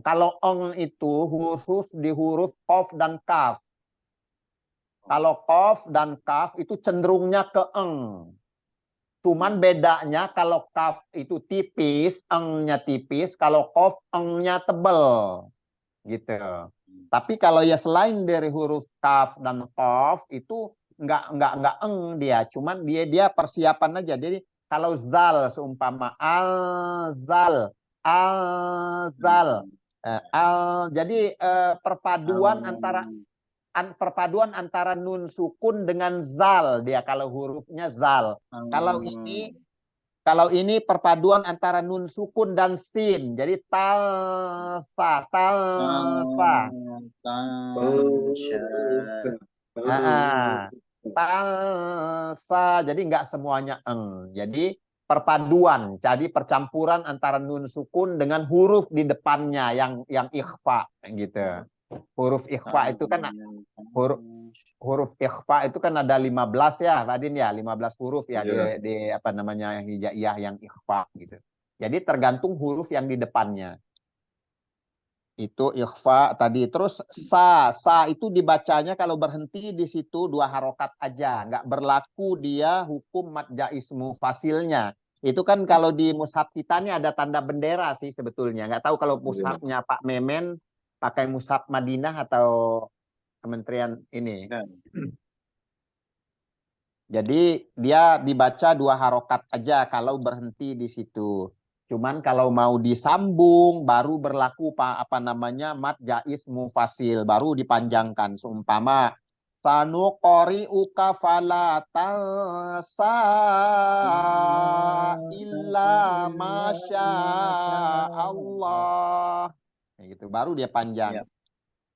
Kalau eng itu huruf di huruf qaf dan kaf. Kalau qaf dan kaf itu cenderungnya ke eng. Cuman bedanya kalau kaf itu tipis, engnya tipis, kalau qaf engnya tebel. Gitu. Tapi kalau ya selain dari huruf kaf dan qaf itu enggak eng dia, cuman dia persiapan aja. Jadi kalau zal seumpama al-zal, jadi perpaduan antara nun sukun dengan zal dia kalau hurufnya zal. Kalau ini perpaduan antara nun sukun dan sin. Jadi talsa. Talsa. Jadi nggak semuanya eng. Jadi perpaduan. Jadi percampuran antara nun sukun dengan huruf di depannya yang ikhfa gitu. Huruf ikhfa itu kan huruf ikhfa itu kan ada 15 ya, Pak Adin ya, 15 huruf ya di apa namanya hijaiyah yang ikhfa gitu. Jadi tergantung huruf yang di depannya. Itu ikhfa tadi. Terus sa itu dibacanya kalau berhenti di situ 2 harokat aja, nggak berlaku dia hukum mad jaiz mufasilnya. Itu kan kalau di mushaf kita ini ada tanda bendera sih sebetulnya. Nggak tahu kalau mushafnya Pak Memen pakai mushaf Madinah atau kementerian ini. Jadi dia dibaca 2 harokat aja kalau berhenti di situ. Cuman kalau mau disambung baru berlaku apa namanya mad jaiz mufasil, baru dipanjangkan. Seumpama sanuqori'uka fala tansa illa masya Allah. Gitu baru dia panjang.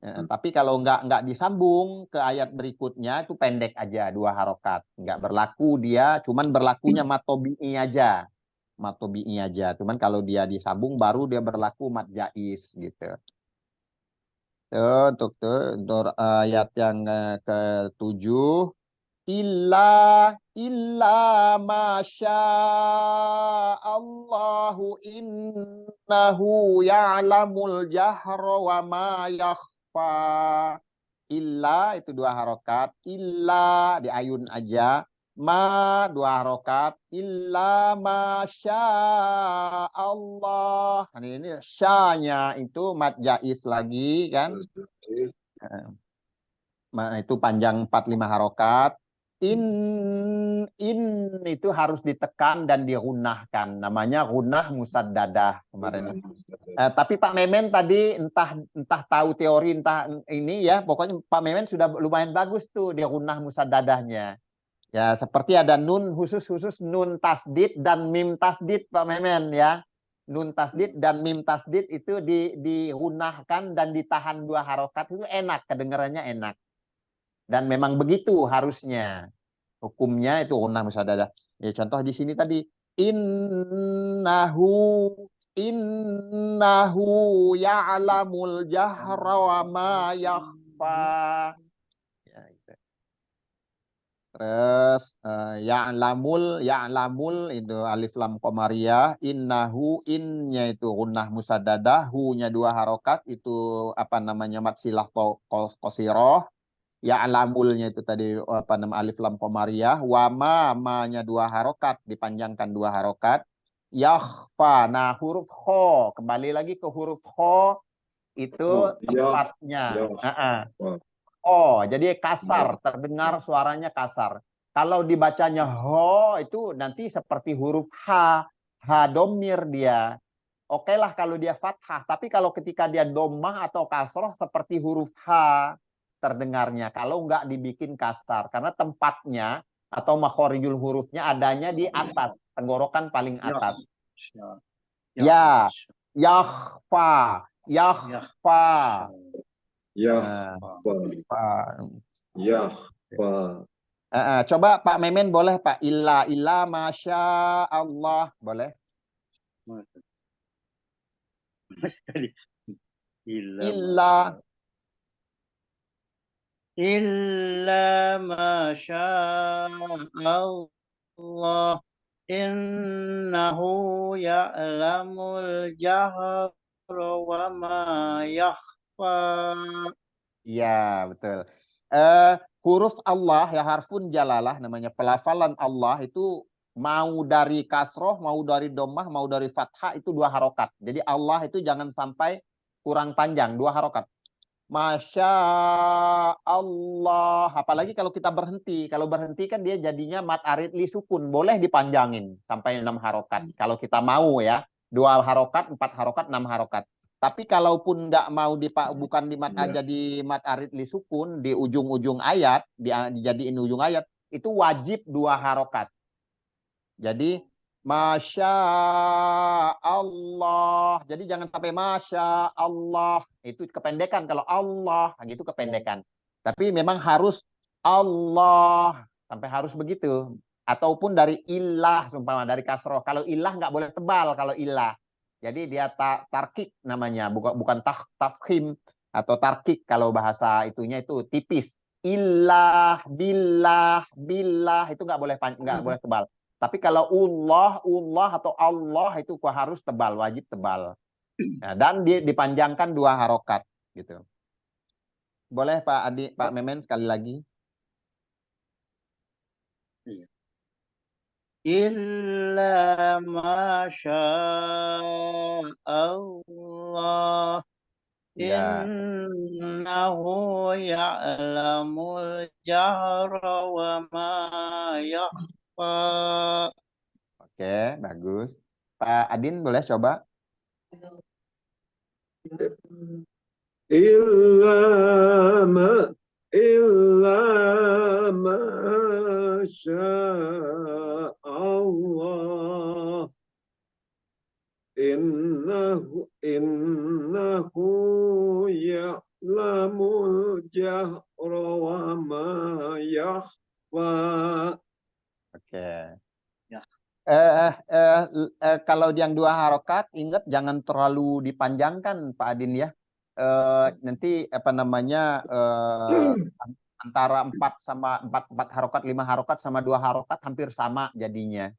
Tapi kalau nggak disambung ke ayat berikutnya itu pendek aja 2 harokat, nggak berlaku dia, cuman berlakunya matobi'i aja, Cuman kalau dia disambung baru dia berlaku mat jais gitu. Untuk ayat yang ke-7, illa masya Allahu innahu ya'lamul jahra wa ma yakhfa. Illa itu 2 harokat, illa di ayun aja, ma 2 harokat, illa masya Allah. Nah, ini syanya itu mat jais lagi kan. Itu panjang 4-5 harokat. In itu harus ditekan dan dirunahkan. Namanya runah musaddadah kemarin. Tapi Pak Memen tadi entah tahu teori entah ini ya, pokoknya Pak Memen sudah lumayan bagus tuh dia runah musaddadahnya. Ya, seperti ada nun khusus nun tasdid dan mim tasdid Pak Memen ya. Nun tasdid dan mim tasdid itu dirunahkan dan ditahan 2 harokat itu enak, kedengarannya enak. Dan memang begitu harusnya. Hukumnya itu runah musaddadah. Ya, contoh di sini tadi innahu ya'lamul jahra wa ma yakhfa. Ya, gitu. Terus ya'lamul itu alif lam qamariyah, innahu innya itu gunnah musaddadah, hu-nya 2 harokat itu apa namanya mat silah qasirah. Ya'lamulnya itu tadi apa nama alif lam qamariyah, wa ma-nya 2 harokat dipanjangkan 2 harokat. Yakhfa, nah huruf kho, kembali lagi ke huruf kho itu tempatnya. Oh, jadi kasar, terdengar suaranya kasar. Kalau dibacanya ho itu nanti seperti huruf H domir dia. Oke lah kalau dia fathah, tapi kalau ketika dia domah atau kasroh seperti huruf H terdengarnya. Kalau nggak dibikin kasar, karena tempatnya atau makhorijul hurufnya adanya di atas, tenggorokan paling atas. Ya, yakhfa, yakhfa. Coba Pak Memen boleh Pak, illa masya Allah boleh. Illa masya Allah innahu ya'lamul jahra wa ma yakhfa. Ya, betul. Huruf Allah ya harfun jalalah namanya, pelafalan Allah itu mau dari kasroh, mau dari domah, mau dari fathah itu 2 harokat. Jadi Allah itu jangan sampai kurang panjang, 2 harokat. Masya Allah. Apalagi kalau kita berhenti. Kalau berhenti kan dia jadinya mat arid li sukun. Boleh dipanjangin sampai 6 harokat. Kalau kita mau ya. 2 harokat, 4 harokat, 6 harokat. Tapi kalaupun nggak mau bukan di mat aja di mat arid li sukun, di ujung-ujung ayat, dijadiin ujung ayat, itu wajib 2 harokat. Jadi Masya Allah. Jadi jangan sampai Masya Allah. Itu kependekan. Kalau Allah, gitu kependekan. Tapi memang harus Allah. Sampai harus begitu. Ataupun dari ilah, sumpama dari kasroh. Kalau ilah nggak boleh tebal kalau ilah. Jadi dia tarkik namanya. Bukan tafkhim atau tarkik. Kalau bahasa itunya itu tipis. Ilah, billah. Itu nggak boleh tebal. Tapi kalau Allah atau Allah itu harus tebal, wajib tebal. Nah, dan dipanjangkan 2 harokat gitu. Boleh Pak Memen sekali lagi. Illa masya Allah innahu ya'lamul jahra wa ma yakhfa. Oke, bagus. Pak Adin boleh coba? Illa ma sya Allah innahu ya'lamul jahra wa ma yakhfa. Oke. Ya. Kalau yang dua harokat, ingat jangan terlalu dipanjangkan, Pak Adin ya. Nanti apa namanya antara 4 harokat, 5 harokat sama 2 harokat hampir sama jadinya.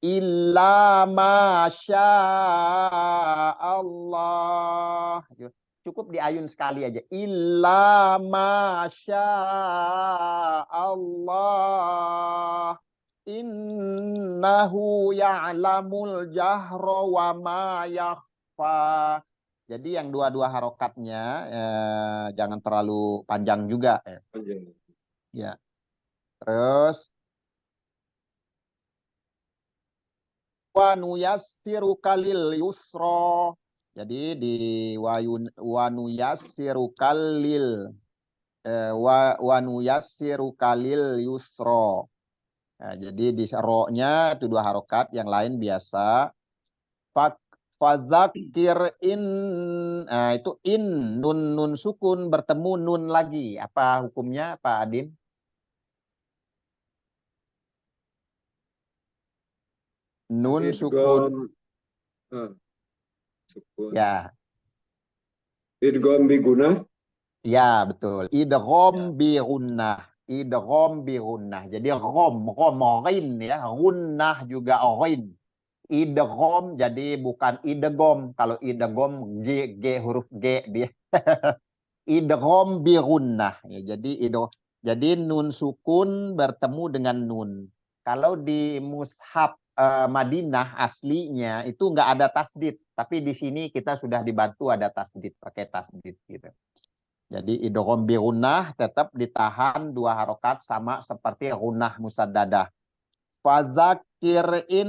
Illa masya Allah. Cukup diayun sekali aja. Illa masya Allah. Innahu ya'lamul jahra wa ma yakhfa. Jadi yang dua-dua harokatnya jangan terlalu panjang juga. Ya. Terus wa nuyassiruka lil yusra. Jadi di wa nuyassiruka lil wa nuyassiruka lil yusra. Nah, jadi di ro-nya itu 2 harokat, yang lain biasa. Fadzakir in, nah, itu in nun sukun bertemu nun lagi. Apa hukumnya, Pak Adin? Nun sukun. Sukun. Ya, Idgham bi gunnah. ya betul. Idgham bi gunnah. Idgham bi gunnah. Jadi ghom ghin ya, gunnah juga ghin. Idgham jadi bukan idgham. Kalau idgham G huruf G dia. Idgham bi gunnah. Ya, jadi nun sukun bertemu dengan nun. Kalau di mushaf Madinah aslinya itu nggak ada tasdid, tapi di sini kita sudah dibantu ada tasdid, pakai tasdid gitu. Jadi idgham bi gunnah tetap ditahan 2 harokat sama seperti gunnah musaddadah. Fadzakir in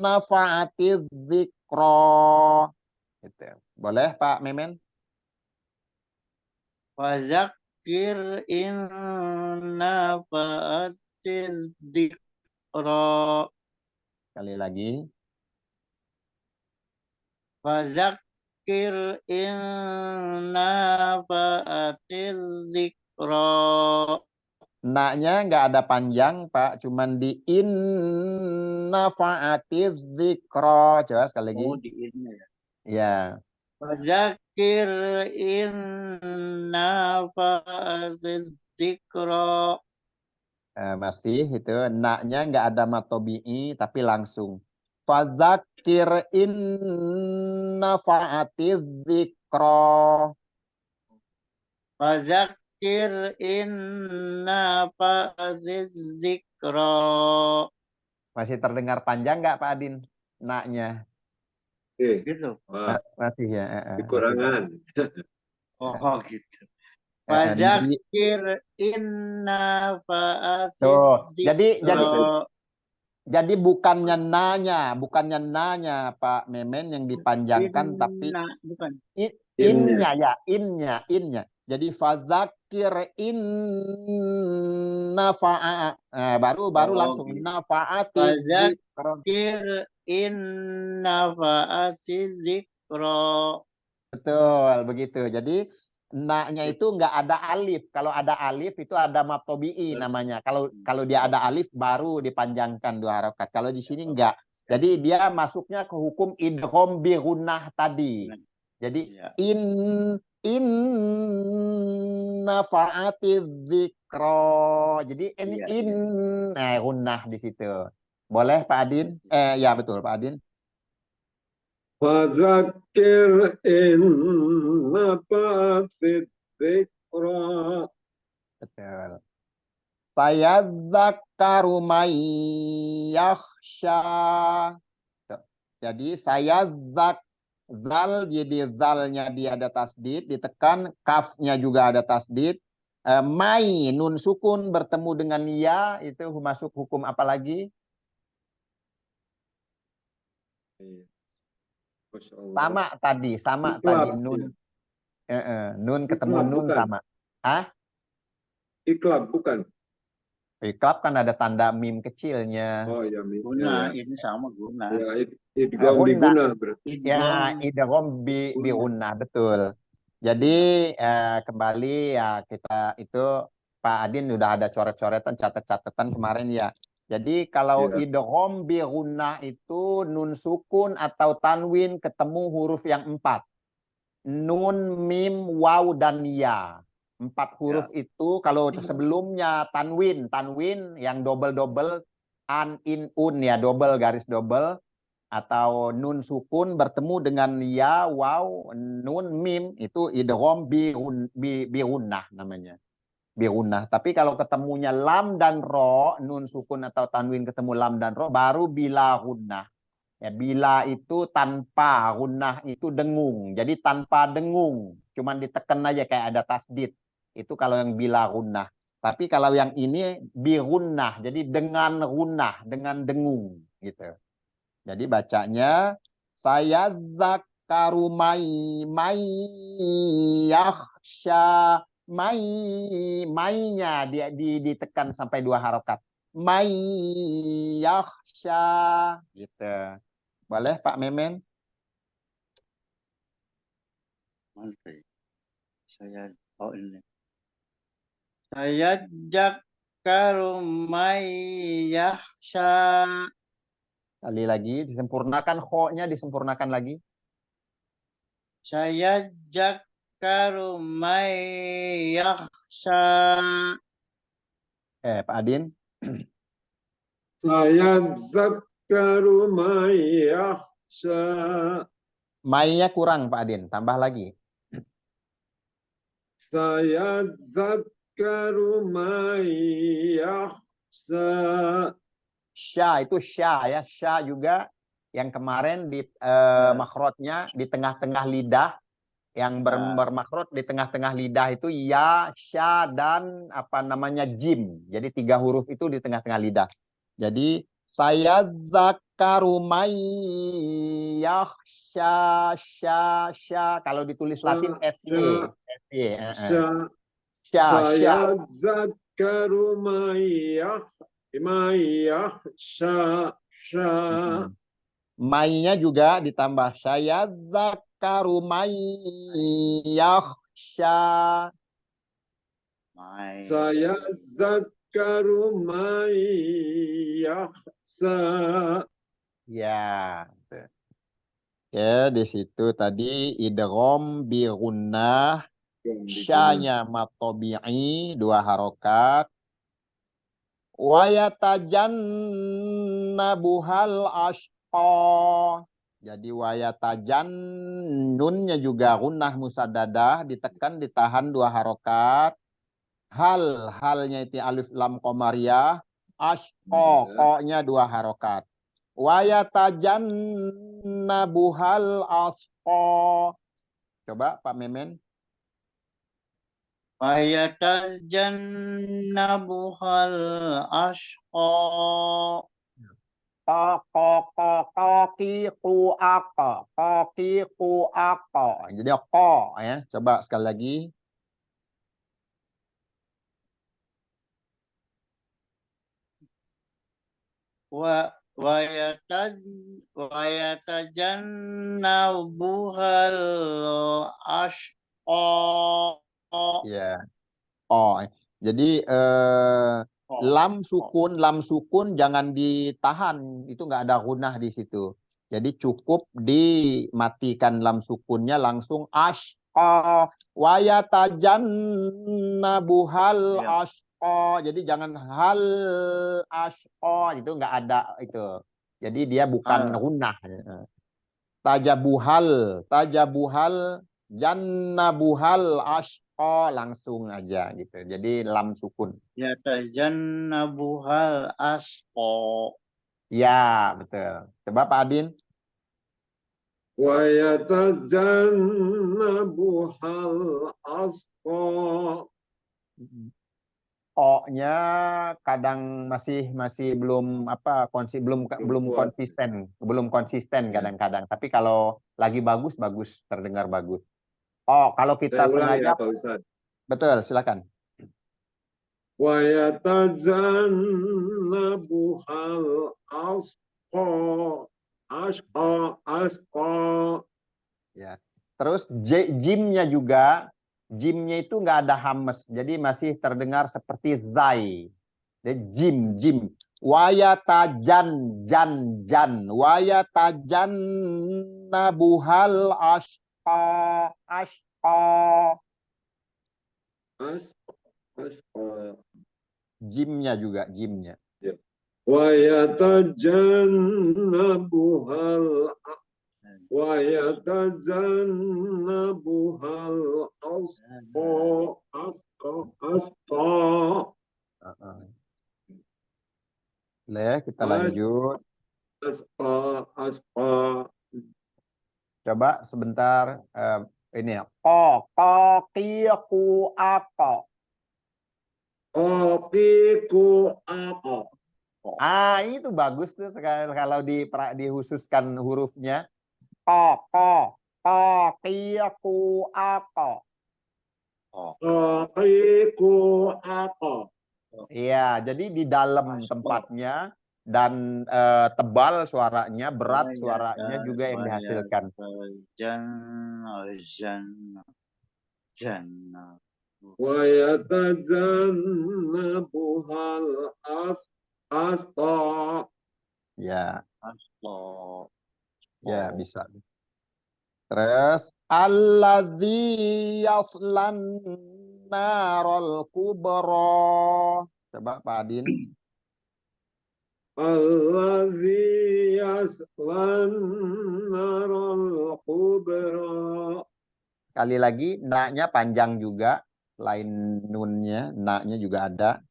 nafa'atiz dzikra. Gitu. Boleh Pak Memen? Fadzakir in nafa'atiz dzikra. Sekali lagi. Fadzakir in nafa'atiz dzikra. Naknya nggak ada panjang, Pak. Cuman di in nafa'atiz dzikra. Coba sekali lagi. Oh, di ini ya. Ya. Fadzakir in nafa'atiz dzikra. Masih itu. Naknya nggak ada matobi'i, tapi langsung. Fadzakir in nafa'atiz dzikra. Fadzakir in nafa'atiz dzikra. Masih terdengar panjang nggak Pak Adin? Naknya. Gitu. Masih ya. Kekurangan. Oh, gitu. Jadi, Fadzakir in nafa'atiz tuh, dzikra. jadi bukannya nanya Pak Memen yang dipanjangkan, tapi Bukan. innya ya, innya. Jadi fadzakir in nafa'a. Baru langsung Gitu. nafa'atiz dzikra. Fadzakir in nafa'atiz dzikra. Betul, begitu. Jadi naknya itu nggak ada alif. Kalau ada alif itu ada matobi'i namanya. Kalau dia ada alif baru dipanjangkan 2 harokat. Kalau di sini nggak. Jadi dia masuknya ke hukum idgham bi gunnah tadi. Jadi in nafa'atiz dzikra. Jadi in gunnah di situ. Boleh Pak Adin? Ya betul Pak Adin. Fadzakir in nafa'atiz dzikra. Betul. Sayadzakkaru may yakhsha. Jadi zal jadi zalnya dia ada tasdid, ditekan kafnya juga ada tasdid. May nun sukun bertemu dengan ya itu masuk hukum apa lagi? Sama tadi nun. Nun ketemu nun sama. Hah? Iklab bukan? Iklab kan ada tanda mim kecilnya. Oh ya, mim. Guna, ini sama guna. Ya, idgham bi gunnah berarti. Ya, idgham bi gunnah, betul. Jadi kembali ya kita itu Pak Adin udah ada coret-coretan, catat-catatan kemarin ya. Jadi kalau Ya. idgham bi gunnah itu nun sukun atau tanwin ketemu huruf yang 4. Nun, mim, waw, dan ya. 4 huruf itu kalau sebelumnya tanwin yang double-double, an, in, un ya, double garis double. Atau nun sukun bertemu dengan ya, waw, nun, mim, itu idgham bi gunnah namanya. Bi gunnah. Tapi kalau ketemunya lam dan ro, nun sukun atau tanwin ketemu lam dan ro, baru bila gunnah. Ya, bila itu tanpa, gunnah itu dengung. Jadi tanpa dengung, cuman ditekan aja kayak ada tasdid. Itu kalau yang bila gunnah. Tapi kalau yang ini bi gunnah, jadi dengan gunnah, dengan dengung gitu. Jadi bacanya saya zakaru mai yakhsha mainya ditekan sampai 2 harokat. Mai yakhsha gitu. Boleh Pak Memen? Mantap. Saya ini. Saya jakaru may yahsha. Kali lagi disempurnakan kho-nya disempurnakan lagi. Saya jakaru may yahsha. Pak Adin. Saya zakaru may yakhsha. Mai-nya kurang Pak Adin, tambah lagi. Saya zakaru may yakhsha. Sya itu sya ya, sya juga yang kemarin di makhrotnya di tengah-tengah lidah, yang bermakhrot di tengah-tengah lidah itu ya, sya, dan apa namanya jim. Jadi 3 huruf itu di tengah-tengah lidah. Jadi saya zakaru may yakhsha, sya, sya. Kalau ditulis Latin SY. Sya. Sya, sya. Saya zakaru may yakhsha. Mai-nya juga ditambah saya zakaru may yakhsha. Saya zakaru may yakhsha. Ya. Ya, di situ tadi idgham bi gunnah, sya-nya mad tabi'i 2 harokat. Wa yatajannabuhal ashqa. Jadi wayatajan nunnya juga gunnah musaddadah, ditekan ditahan 2 harokat. Halnya itu alif lam qamariyah, ashqa qa-nya 2 harokat. Wayatajannabuhal ashqa. Coba Pak Memen. Wayatajannabuhal ashqa. Jadi ko ya. Coba sekali lagi. Wayatajannabuhal ashqa. Ya. Oh. Jadi lam sukun jangan ditahan, itu nggak ada gunnah di situ. Jadi cukup dimatikan lam sukunnya langsung ashqa wa yatajannabuhal ashqa. Jadi jangan hal ashqa, itu nggak ada itu. Jadi dia bukan gunnah. Tajabuhal jannabuhal ashqa langsung aja gitu. Jadi lam sukun. Yatajannabuhal ashqa. Ya, betul. Coba Pak Adin. Wa yatajannabuhal ashqa. O-nya kadang masih belum konsisten kadang-kadang. Tapi kalau lagi bagus terdengar bagus. Oh, kalau kita Saya ulang sengaja, ya Pak Ustaz. betul, silakan. Wa yatajannabuhal ashqa. Ashqa. Ya. Terus jimnya juga, jimnya itu nggak ada hames, jadi masih terdengar seperti zai. Jadi jim. Wayatajan jan. Wayatajan nabuhal ashqa. Asqa. Jimnya juga, jimnya. Wa yatajannabuhal asqa. Kita lanjut. Asqa. Coba sebentar. Ini ya. Qiyaku apa. Qaqiku apa. Itu bagus tuh kalau dihususkan hurufnya. Qiyaku apa. Qaqiku apa. Iya, jadi di dalam tempatnya dan tebal suaranya, berat suaranya juga yang dihasilkan. Wa yatajannabuhal asqa. Ya. Ya, bisa. Terus alladzi yaslan narol kubra. Coba Pak Adin. Alladzi yaslan narol kubra. Sekali lagi, na-nya panjang juga. Selain nunnya, na-nya juga ada.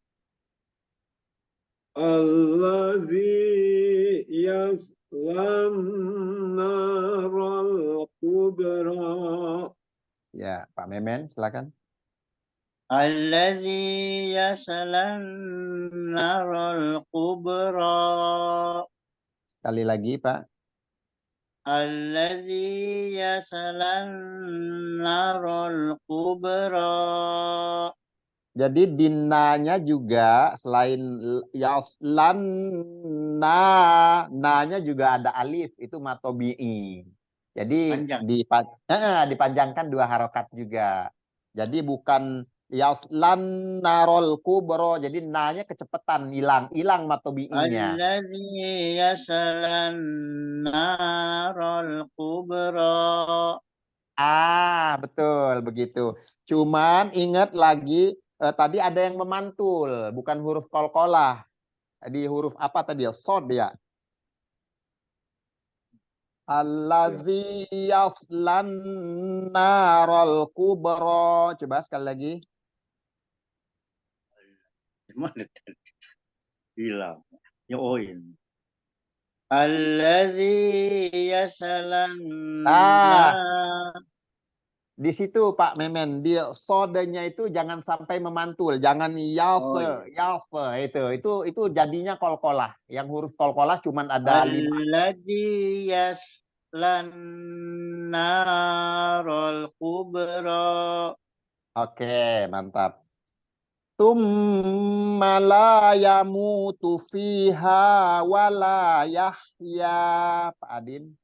Alladzi yaslan narol kubra. Ya, Pak Memen, silakan. Allazi yaslan narul kubra. Sekali lagi, Pak. Allazi yaslan narul kubra. Jadi dinanya juga selain yaslan na-nya juga ada alif, itu matobi'i. Jadi dipanjangkan 2 harokat juga. Jadi bukan yaslan narol kubro, jadi na-nya kecepatan, hilang matobi'inya. Allazi yaslan narul kubra. Betul begitu. Cuman ingat lagi tadi ada yang memantul, bukan huruf qalqalah. Di huruf apa tadi? Shod ya. Allazi yaslan narol kubra. Coba sekali lagi. Gimana tadi? Hilang. Ini. Allazi yaslan Di situ Pak Memen, di sodenya itu jangan sampai memantul, jangan yalse, itu jadinya kolkolah. Yang huruf kolkolah cuman ada 5. Alladzi yaslan narul kubra. Oke, mantap. Tsumma la yamutu fiha wa la yahya. Pak Adin.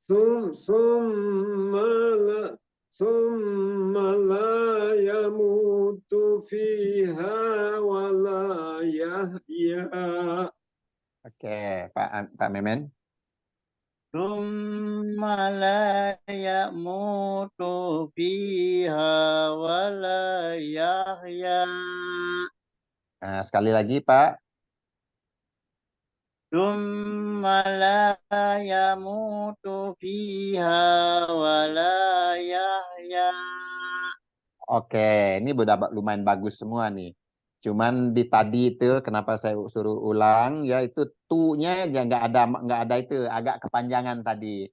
Summa la yamutu fiha wa la yahya. Oke, Pak Memen. Tsumma la yamutu fiha wa la yahya. Nah, sekali lagi, Pak. Tsumma la yamutu fiha wa la yahya. Oke, ini udah lumayan bagus semua nih. Cuman di tadi itu kenapa saya suruh ulang ya, itu tu-nya ya nggak ada itu, agak kepanjangan tadi.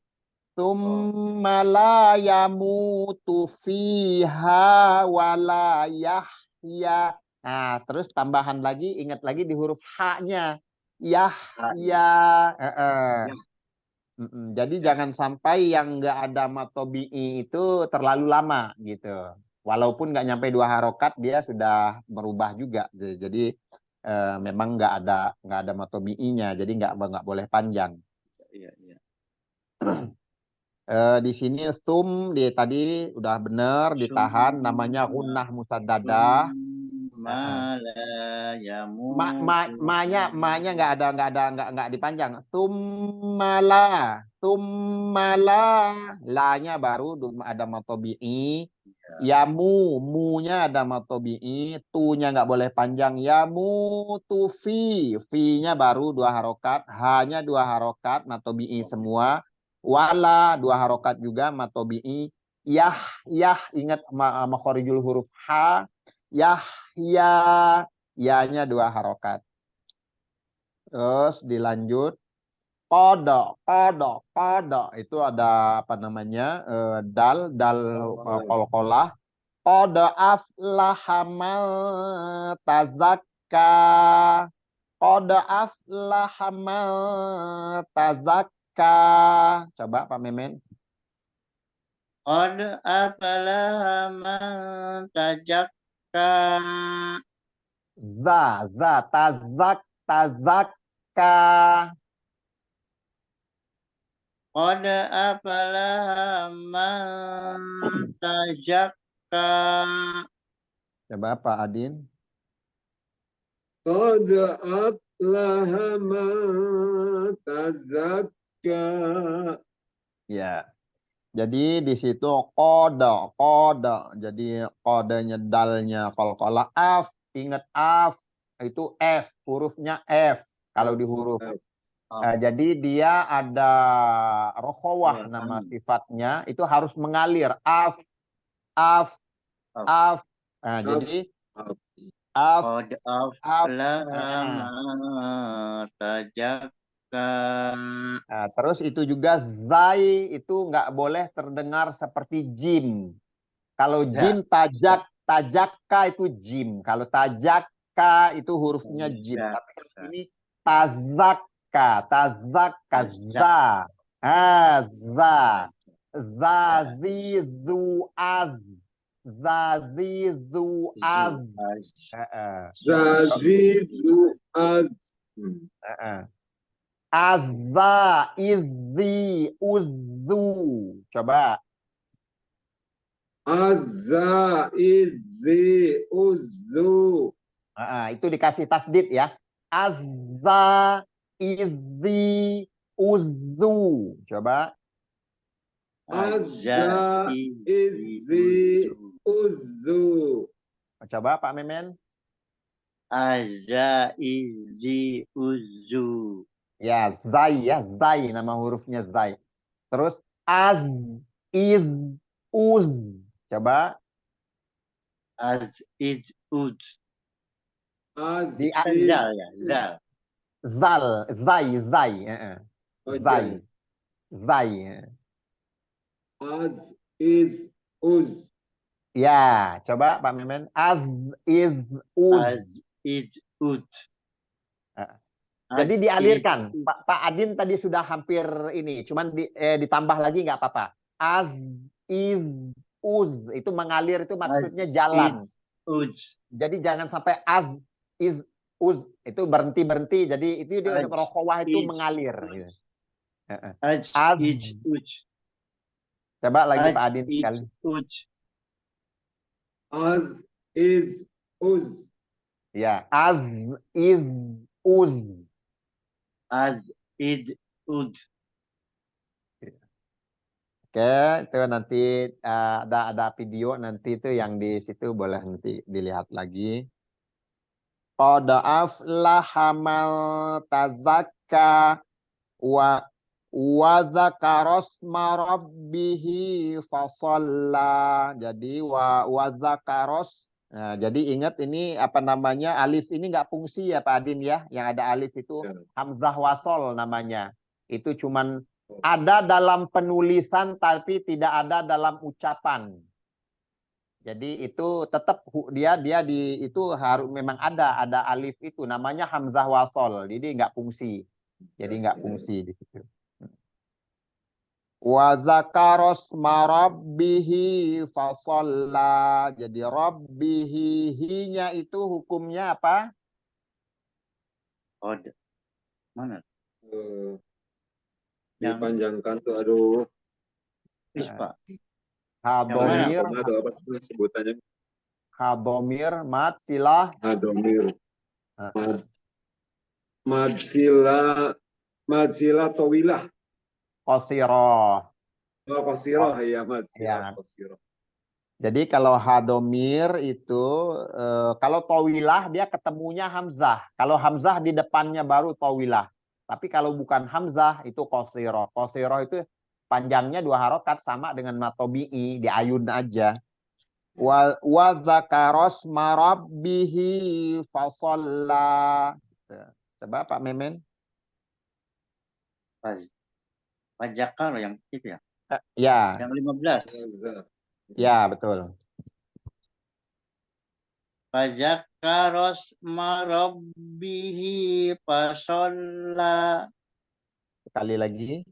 Tsumma la yamutu fiha wa la yahya. Nah, terus tambahan lagi, ingat lagi di huruf H-nya. Yahya. Jadi jangan sampai yang nggak ada matobi'i itu terlalu lama gitu. Walaupun nggak nyampe 2 harokat, dia sudah berubah juga. Jadi memang nggak ada matobi'inya, jadi nggak boleh panjang. Iya. Di sini tadi udah bener ditahan, namanya gunnah musaddadah. Summa la Ma-nya nggak dipanjang. Tummala, la-nya baru ada matobi'i. Mu-nya ada matobi'i, tu-nya nggak boleh panjang. Fi-nya baru 2 harokat, ha-nya 2 harokat, matobi'i semua. Wala 2 harokat juga, matobi'i. Ingat makhorijul huruf ha. Ya, ya-nya 2 harokat. Terus dilanjut. Kodok. Itu ada apa namanya? Dal qalqalah. Qad aflaha man tazakka. Qad aflaha man tazakka. Coba Pak Memen. Qad afalaha man tajakka. Tazakka. Qad afalaha man tajakka. Coba Pak Adin. Qad aflaha man tazakka. Ya. Jadi di situ kode. Jadi kodenya dalnya qalqalah af. Ingat af itu F, hurufnya F kalau di huruf. Jadi dia ada rokhawah nama sifatnya, itu harus mengalir. Af. Nah, jadi af. Qad aflaha man tajakka. Nah, terus itu juga zai itu nggak boleh terdengar seperti jim. Kalau jim tajakka itu jim. Kalau tajakka itu hurufnya jim. Tapi kalau ini tazakka za. Za. Zazizu az. Zazizu az. Zazizu az. Azza, izzi, uzzu. Coba. Azza, izzi, uzzu. Itu dikasih tasdid ya. Azza, izzi, uzzu. Coba. Azza, izzi, uzzu. Coba Pak Memen. Azza, izzi, uzzu. Ya, zai nama hurufnya zai. Terus az, iz, uz. Coba. Az, iz, uz. Az, Zal ya, zal. Zai. Zai. Az, iz, uz. Ya, coba Pak Memen. Az, iz, uz. Az, iz, uz. Jadi dialirkan. Pak Adin tadi sudah hampir ini, cuman ditambah lagi nggak apa-apa. Az, iz, uz. Itu mengalir, itu maksudnya jalan. Jadi jangan sampai az, iz, uz. Itu berhenti. Jadi itu dia rokhawah itu mengalir. Az, iz, uz. Coba lagi Pak Adin sekali. Az, iz, uz. Ya, az, iz, uz. Az, iz, uz. Oke, itu nanti ada video nanti itu yang di situ boleh nanti dilihat lagi. Qad aflaha man tazakka wa zakarasma rabbihi fasalla. Jadi wa zakaros. Nah, jadi ingat ini apa namanya, alif ini nggak fungsi ya Pak Adin ya. Yang ada alif itu hamzah wasol namanya. Itu cuman ada dalam penulisan tapi tidak ada dalam ucapan. Jadi itu tetap dia itu harus memang ada alif itu namanya hamzah wasol. Jadi nggak fungsi. Jadi nggak fungsi di situ. Wa zakarasma rabbihi fasalla. Jadi rabbihi, hi-nya itu hukumnya apa? Mana? Dipanjangkan tuh, aduh. Wis, Pak. Yang mana? Hadomir, Komado apa sih sebutannya? hadomir, mat, silah. Hadomir. Ah, Mad, madsila, madsila tawilah. Qasiroh. Oh, qasirah ya, madsila Ya. qasirah. Jadi kalau hadomir itu kalau tawilah dia ketemunya hamzah. Kalau hamzah di depannya baru tawilah. Tapi kalau bukan hamzah itu qasiroh. Qasiroh itu panjangnya 2 harokat sama dengan matobi'i, di ayun aja. Wa zakaros marabbihi fasalla. Coba Pak Memen. Pajakar yang itu ya. Ya, Yang 15. ya betul. Fazakaros marabbihi fasolla. Sekali lagi.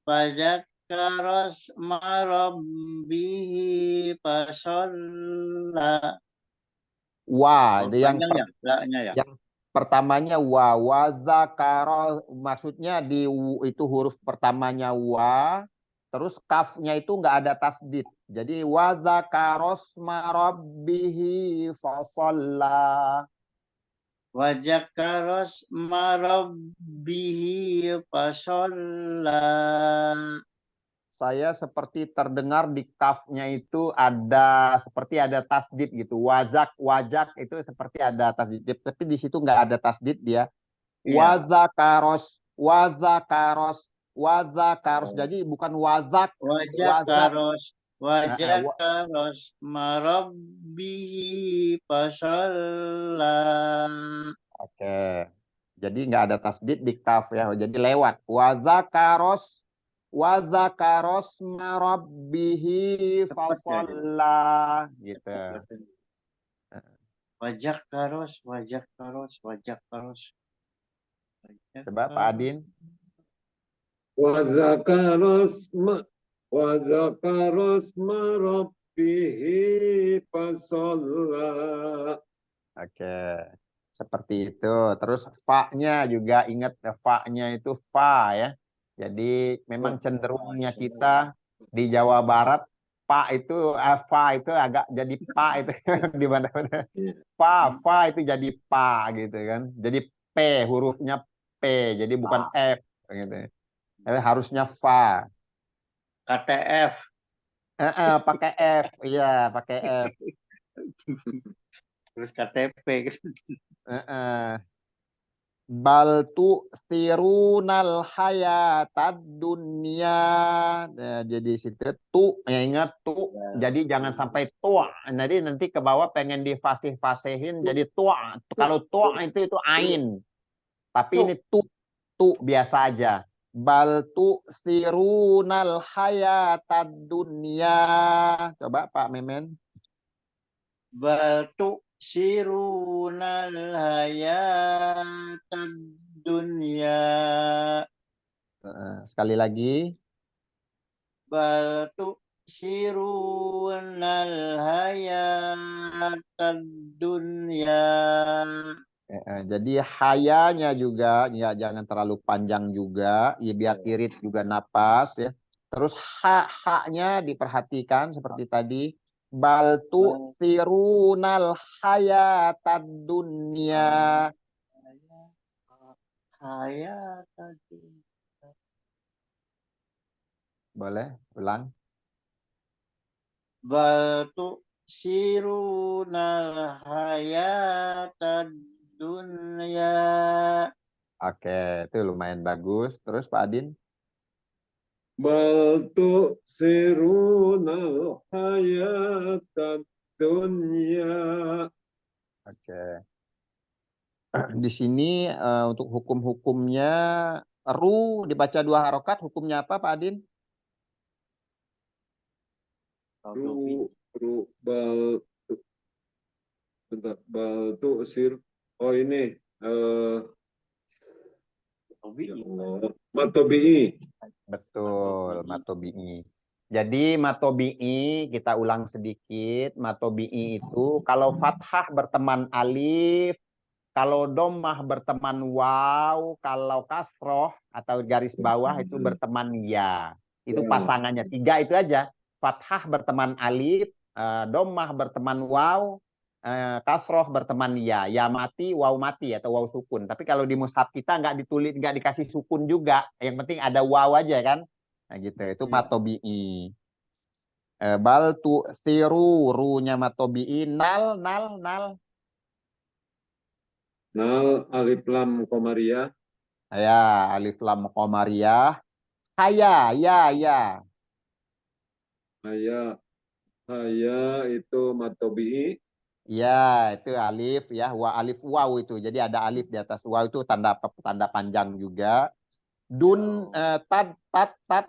Fazakaros marabbihi fasolla. Wa, Oh, itu yang panjang ya, la-nya ya. yang pertamanya wa zakaro, maksudnya itu huruf pertamanya wa, terus kafnya itu nggak ada tasdid. Jadi wa zakaros marabbihi fasalla. Wajakaros marabbihi fasolla. Saya seperti terdengar di kafnya itu seperti ada tasdid gitu. Wajak itu seperti ada tasdid. Tapi di situ nggak ada tasdid dia. Iya. Wazakaros. Jadi bukan wazak. Wajakaros Nah, Wajakaros marabbihi fasolla. Oke. Jadi nggak ada tasdid di kaf ya. Jadi lewat. Wazakaros marabbihi Cepat ya. fasalla. Gitu. Wajakaros. Coba Pak Adin. Wazakaros marabbihi fasalla. Oke. Seperti itu. Terus fa-nya juga ingat, fa-nya itu fa ya. Jadi memang cenderungnya kita di Jawa Barat fa itu agak jadi pa itu di mana-mana. Fa itu jadi pa gitu kan. Jadi p, hurufnya p, jadi bukan f gitu. Tapi harusnya fa. KTF. Pakai f, iya pakai f. Terus KTP. Bal tu sirunal hayatad dunia. Nah, jadi situ tu, ya ingat tu. Jadi jangan sampai tua. Nanti ke bawah pengen difasih-fasihin jadi tua. Kalau tua itu ain. Tapi ini tu biasa aja. Bal tu sirunal hayatad dunia. Coba Pak Memen. Batu sirunal hayatan dunia. Sekali lagi. Batu sirunal hayatan dunia. Jadi hayanya juga ya jangan terlalu panjang juga, ya biar irit juga napas ya. Terus haknya diperhatikan seperti tadi. Baltu firunal hayatad dunya. Hayatan dunia. Boleh ulang. Batu sirunal hayatan dunia. Oke, itu lumayan bagus. Terus Pak Adin. Bal tu'sirunal hayatad dunya. Oke. Di sini untuk hukum-hukumnya ru dibaca 2 harokat, hukumnya apa Pak Adin? Bal bentar, bal tu'sir. Oh ini matobi'i. Betul, matobi'i. Jadi matobi'i kita ulang sedikit. Matobi'i itu kalau fathah berteman alif, kalau dommah berteman waw, kalau kasroh atau garis bawah itu berteman ya. Itu Ya. pasangannya 3 itu aja. Fathah berteman alif, dhammah berteman waw, kasroh berteman ya. Ya mati, waw mati atau waw sukun. Tapi kalau di mushaf kita nggak ditulis, nggak dikasih sukun juga. Yang penting ada waw aja kan. Nah gitu. Itu Ya. matobi'i. Bal tu siru, runya matobi'i. Nal, nal, nal. Nal alif lam komariah. Ya, alif lam qamariyah. Haya, ya, ya. Haya. Haya itu matobi'i. Ya, itu alif ya, wa alif waw itu. Jadi ada alif di atas waw itu tanda tanda panjang juga. Dun tad tad tad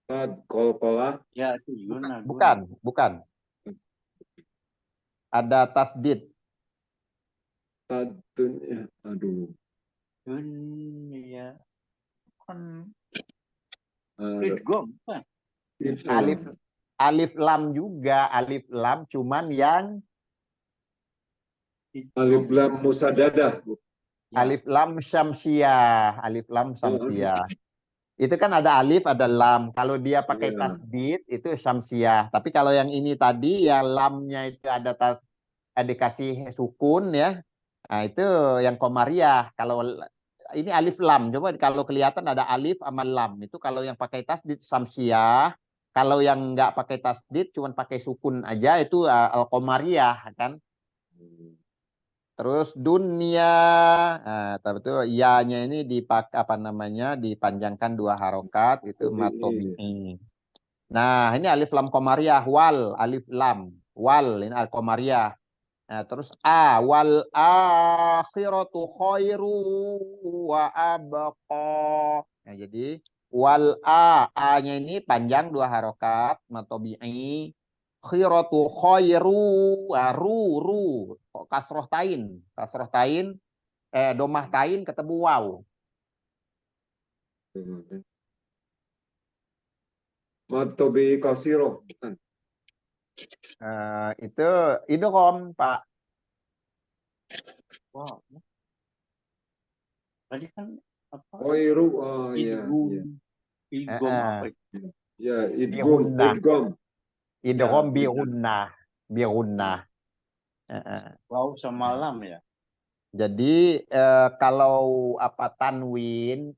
Tad kolkolah. Ya, itu guna, guna. bukan, bukan. Ada tasdid. Tad ya. Aduh. Dunia. Kan Eh, idgom, kan? itu. Alif alif lam juga, alif lam cuman yang Alif Idgom. lam musadadah. Ya. alif lam syamsiyah, alif lam Oh, syamsiyah. Itu kan ada alif, ada lam. Kalau dia pakai iya. tasdid itu syamsiyah. Tapi kalau yang ini tadi ya lamnya itu ada dikasih sukun ya. Nah, itu yang komariah. Kalau ini alif lam, coba kalau kelihatan ada alif sama lam. Itu kalau yang pakai tasdid syamsiyah. Kalau yang nggak pakai tasdid, cuman pakai sukun aja itu al komariah kan. Terus dunia, nah, tapi itu ya-nya ini apa namanya dipanjangkan 2 harokat itu Matobi'i. matobi'i. Nah ini alif lam komariah wal alif lam wal ini al komariah. Nah, terus a wal akhiratu khairu wa abqa. Nah, jadi wal a-nya ini panjang 2 harokat matobi'i. Khiratu khairu ru kok kasroh tain domah tain ketemu waw. Matobi'i kasiroh. Bukan. Itu idgham Pak. Wow. Tadi kan apa? Khairu. Oh iya. Idgum. Iya. Idgum apa itu? Ya, idgum. Bihunnah Idgom. Ya, idgham benar. bihunnah. Wow sama lam ya. Jadi kalau apa tanwin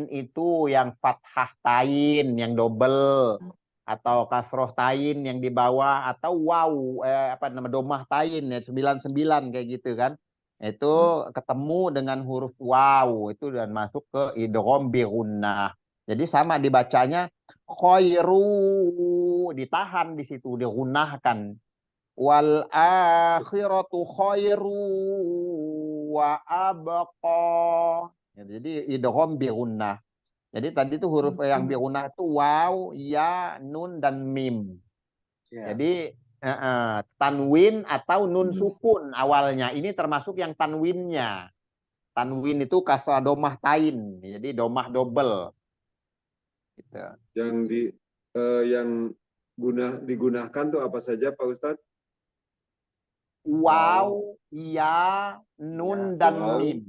itu yang fathah tain yang double atau kasroh tain yang di bawah atau waw apa nama domah tain ya 99 kayak gitu kan. Itu ketemu dengan huruf waw itu dan masuk ke idgham bi gunnah. Jadi sama dibacanya khairu ditahan di situ digunnahkan wal akhiratu khairu wa abqa. Ya, jadi idgham bi gunnah. Jadi tadi itu huruf yang bi gunnah itu waw, ya, nun dan mim. Ya. Jadi tanwin atau nun sukun awalnya. Ini termasuk yang tanwinnya. Tanwin itu kasrah domah tain. Jadi domah double. Gitu. Yang yang digunakan tuh apa saja Pak Ustadz? Waw, ya, nun Ya. dan Waw. mim.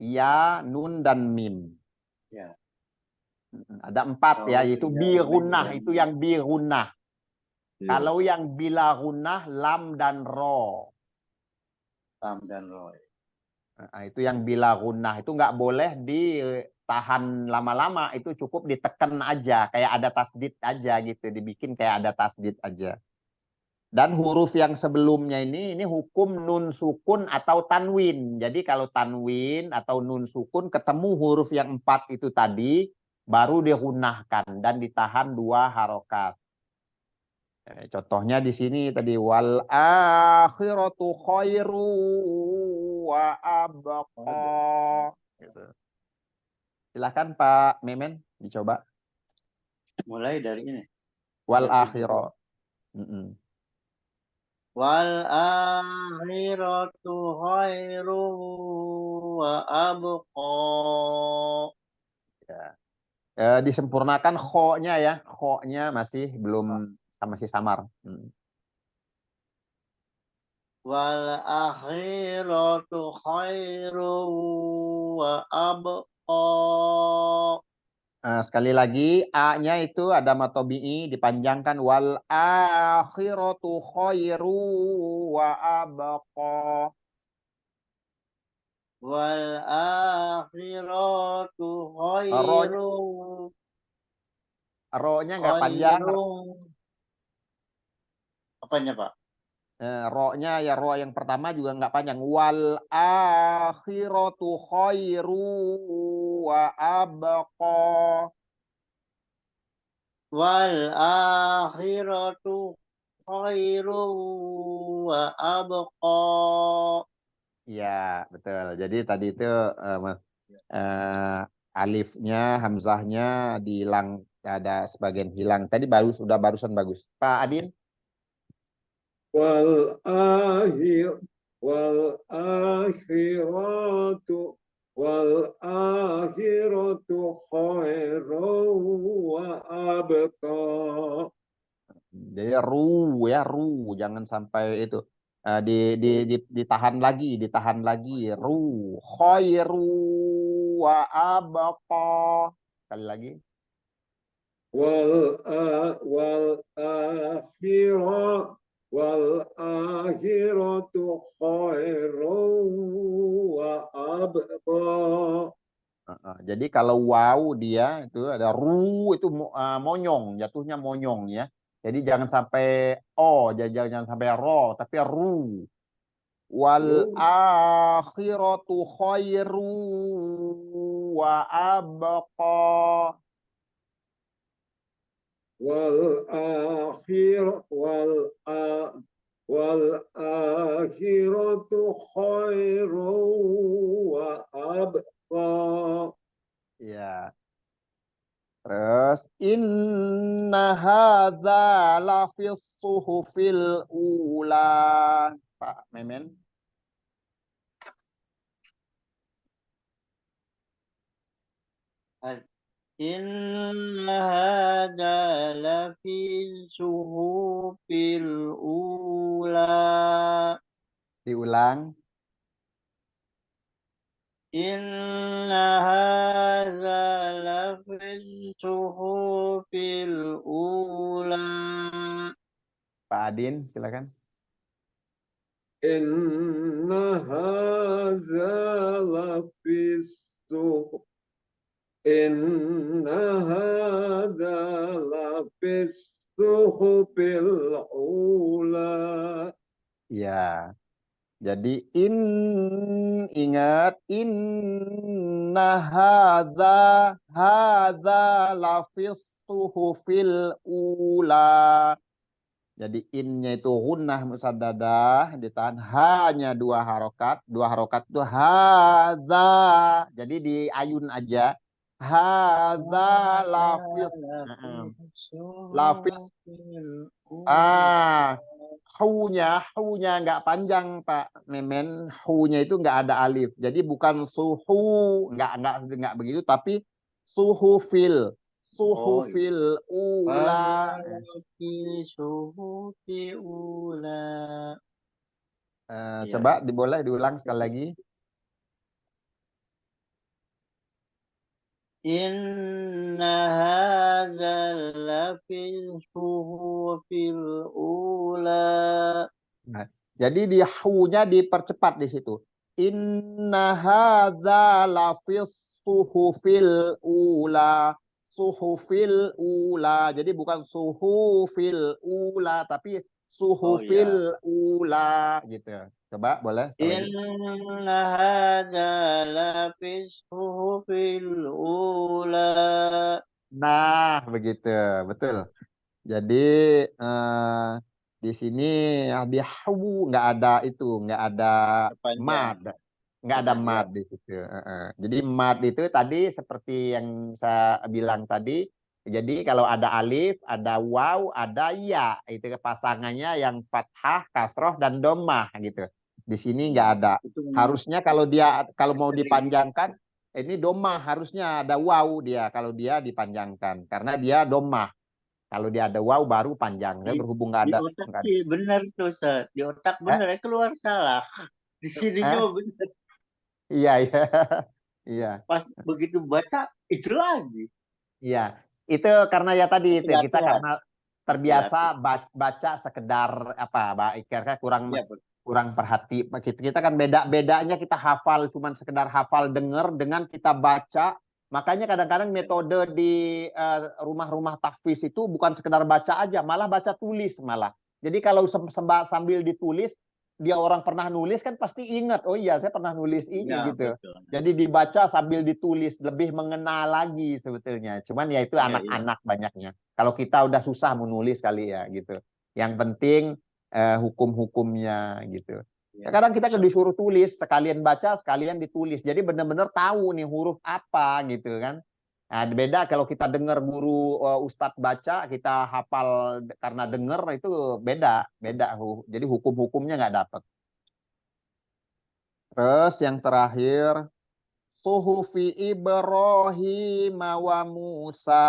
Ya, nun dan mim. Ya. Ada 4 ya, yaitu Ya, birunah, ya. itu yang birunah. Iya. Kalau yang bilarunah, lam dan ro. Lam dan roy. Nah, itu yang bilarunah, itu nggak boleh ditahan lama-lama, itu cukup ditekan aja, kayak ada tasdid aja gitu, dibikin kayak ada tasdid aja. Dan huruf yang sebelumnya ini hukum nun sukun atau tanwin. Jadi kalau tanwin atau nun sukun ketemu huruf yang 4 itu tadi, baru dihunahkan dan ditahan 2 harokat. Contohnya di sini tadi wal akhiratu khairu wa abqa. Gitu. Silakan Pak Memen dicoba. Mulai dari ini. Wal Dari akhirah. Wal akhiratu khairu wa abqa. Ya. Disempurnakan kho-nya ya. Kho-nya masih belum masih samar. Wal akhiratu khairu wa abqa. Sekali lagi, A-nya itu ada matobi'i dipanjangkan wal akhiratu khairu wa abqa. Wal akhiratu Ro-nya, khairum ro-nya nggak panjang. khairum. Apanya, Pak? Ro-nya ya ro yang pertama juga nggak panjang. Wal akhiratu khairu wa abqa. Wal akhiratu khairum wa abqa. Iya, betul. Jadi tadi itu alifnya, hamzahnya dihilang, ada sebagian hilang. Tadi barusan bagus. Pak Adin? wal akhir wal akhiratu wal akhiratu khairu wa abqa. Jadi ya jangan sampai itu. Ditahan lagi. Khairu wa abqa. Sekali lagi. wal akhirah wal akhiratu khairu wa abqa. Jadi kalau wow dia itu ada itu monyong, jatuhnya monyong ya. Jadi jangan sampai jangan sampai tapi wal akhiratu khairu wa abqa. wal akhir wal akhiratu khairu wa abqa. Ya. Terus inna hadza lafis suhufil ula. Pak Memen. Inna hadza lafi suhufil ula. Diulang. Inna hadza lafi suhufil ula. Pak Adin, silakan. Inna hadza lafis suhuf Inna hadza lafis suhufil ula. Ya. Jadi ingat inna hadza lafis suhufil ula. Jadi innya itu gunnah musaddadah, ditahan hanya dua harokat itu hadza. Jadi diayun aja. Hadza lafis lafis ah hu-nya nggak panjang Pak Memen, hu-nya itu nggak ada alif. Jadi bukan suhu, nggak begitu, tapi suhufil ula. Coba boleh diulang sekali lagi. Inna hadzal lafil suhufil ula. Nah, jadi di hu-nya dipercepat di situ. Inna hadza lafis suhufil ula. Suhufil ula. Jadi bukan suhufil ula, tapi suhufil ula gitu. Coba boleh sekali lagi. Inna hadza lafis suhufil ula. Nah, begitu. Betul. Jadi di sini di hu nggak ada itu, mad, nggak ada mad di situ. Jadi mad itu tadi seperti yang saya bilang tadi. Jadi kalau ada alif, ada waw, ada ya, itu pasangannya yang fathah, kasroh dan domah gitu. Di sini nggak ada. Harusnya kalau mau dipanjangkan, ini domah harusnya ada waw dia kalau dia dipanjangkan karena dia domah. Kalau dia ada wow baru panjang. Saya berhubung nggak Di ada. otak sih benar tuh, Ustaz. Di otak benar, keluar salah. Di sininya benar. Iya, iya. Iya. Pas begitu baca, itu lagi. Iya, itu karena ya tadi Itu itu kita latihan. karena terbiasa baca sekedar apa, kira kurang Iya, betul. kurang perhati. Kita kan bedanya kita hafal cuman sekedar hafal denger dengan kita baca. Makanya kadang-kadang metode di rumah-rumah tahfiz itu bukan sekedar baca aja, malah baca tulis malah. Jadi kalau sambil ditulis, dia orang pernah nulis kan pasti ingat, oh iya saya pernah nulis Iya, ini gitu. betul. Jadi dibaca sambil ditulis, lebih mengenal lagi sebetulnya. Cuman ya itu Iya, iya. anak-anak banyaknya. Kalau kita udah susah menulis kali ya gitu. Yang penting hukum-hukumnya gitu. Iya. Kadang kita disuruh tulis, sekalian baca, sekalian ditulis. Jadi benar-benar tahu nih huruf apa gitu kan. Nah, beda kalau kita dengar guru ustadz baca, kita hafal karena dengar itu beda, beda. Jadi hukum-hukumnya nggak dapat. Terus yang terakhir, Suhufi Ibrahim wa Musa.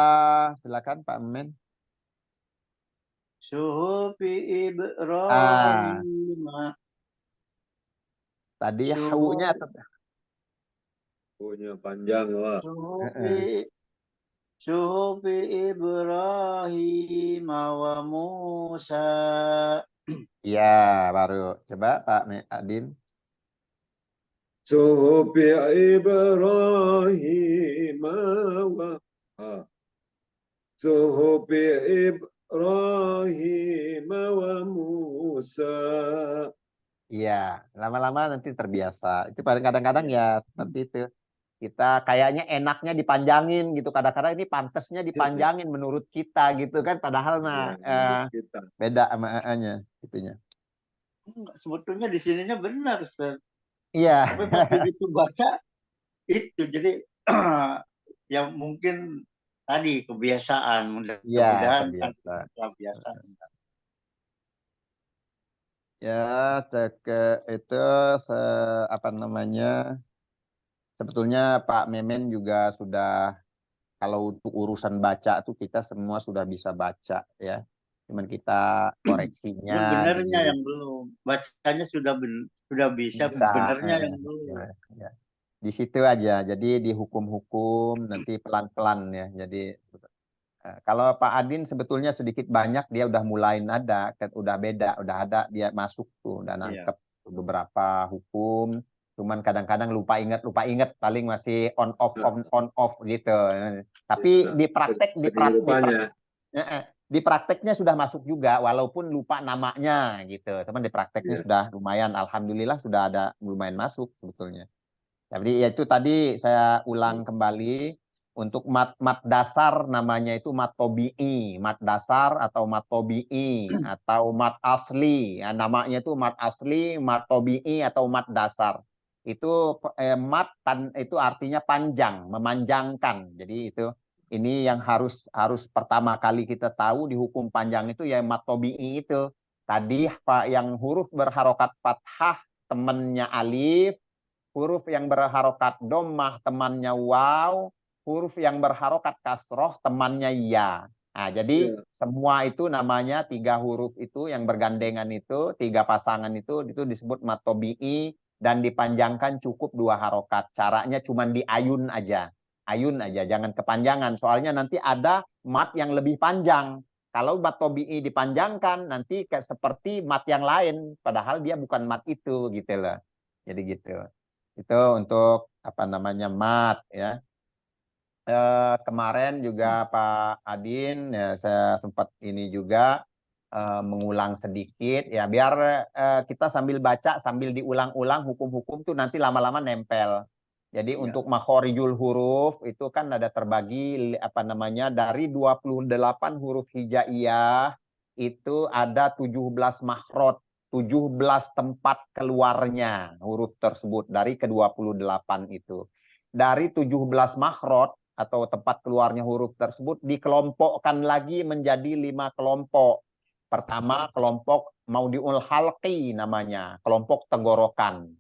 Silakan Pak Men. Suhufi Ah, Ibrahim. tadi haunya Suhufi Punya panjang wah. Suhufi Ibrahim wa Musa. Iya, baru. Coba Pak Adin. Suhufi Ibrahim wa Suhufi Ibrahim wa Musa. Iya, lama-lama nanti terbiasa. Itu kadang-kadang ya seperti itu. Kita kayaknya enaknya dipanjangin gitu. Kadang-kadang ini pantasnya dipanjangin menurut kita gitu kan. Padahal mah Ya, menurut kita. beda sama nya itunya. Sebetulnya di sininya benar, Ustaz. Iya. Tapi pas begitu baca itu jadi yang mungkin tadi kebiasaan. Iya, Mudah-mudahan kan terbiasa. kebiasaan. Ya, itu apa namanya? Sebetulnya Pak Memen juga sudah, kalau untuk urusan baca tuh kita semua sudah bisa baca ya. Cuman kita koreksinya Cuman di benernya yang belum. Bacanya sudah bisa, bisa. benernya yang Ya, belum. ya. Di situ aja. Jadi di hukum-hukum nanti pelan-pelan ya. Jadi kalau Pak Adin sebetulnya sedikit banyak dia udah mulai ada, udah beda, udah ada dia masuk tuh, udah Iya. nangkep beberapa hukum. Cuman kadang-kadang lupa ingat, paling masih on off gitu. Tapi Ya, segi rupanya. di prakteknya sudah masuk juga, walaupun lupa namanya gitu. Teman di prakteknya Ya. sudah lumayan, alhamdulillah sudah ada lumayan masuk sebetulnya. Jadi ya itu tadi saya ulang kembali untuk mat dasar namanya itu mat tobi'i, mat dasar atau mat tobi'i atau mat asli. Ya, namanya itu mat asli, mat tobi'i atau mat dasar. Itu itu artinya panjang, memanjangkan. Jadi itu ini yang harus pertama kali kita tahu di hukum panjang itu ya mat tobi'i itu. Tadi Pak yang huruf berharokat fathah temannya alif, huruf yang berharokat dommah temannya waw, huruf yang berharokat kasroh temannya ya. Nah, jadi Ya. semua itu namanya tiga huruf itu yang bergandengan itu, tiga pasangan itu disebut mat tobi'i dan dipanjangkan cukup dua harokat. Caranya cuma diayun aja. Ayun aja, jangan kepanjangan. Soalnya nanti ada mat yang lebih panjang. Kalau mat tobi'i dipanjangkan, nanti seperti mat yang lain. Padahal dia bukan mat itu, gitu loh. Jadi gitu. Itu untuk apa namanya mat ya. Kemarin juga Pak Adin ya saya sempat ini juga mengulang sedikit ya biar kita sambil baca sambil diulang-ulang hukum-hukum tuh nanti lama-lama nempel. Jadi Iya. untuk makhorijul huruf itu kan ada terbagi apa namanya dari 28 huruf hijaiyah itu ada 17 makhraj, 17 tempat keluarnya huruf tersebut dari ke-28 itu. Dari 17 makhraj atau tempat keluarnya huruf tersebut dikelompokkan lagi menjadi 5 kelompok. Pertama, kelompok maudiul halqi namanya, kelompok tenggorokan.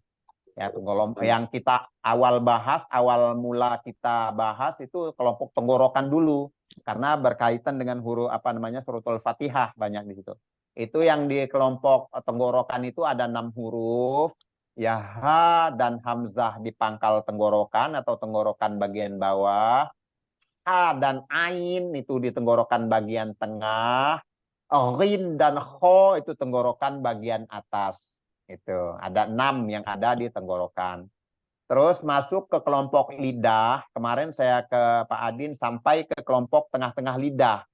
Ya, yang kita awal mula kita bahas itu kelompok tenggorokan dulu karena berkaitan dengan huruf apa namanya suratul Fatihah banyak di situ. Itu yang di kelompok tenggorokan itu ada 6 huruf, ya ha dan hamzah di pangkal tenggorokan atau tenggorokan bagian bawah. ha dan ain itu di tenggorokan bagian tengah. Ghin dan kho itu tenggorokan bagian atas. Itu ada 6 yang ada di tenggorokan. Terus masuk ke kelompok lidah. Kemarin saya ke Pak Adin sampai ke kelompok tengah-tengah lidah.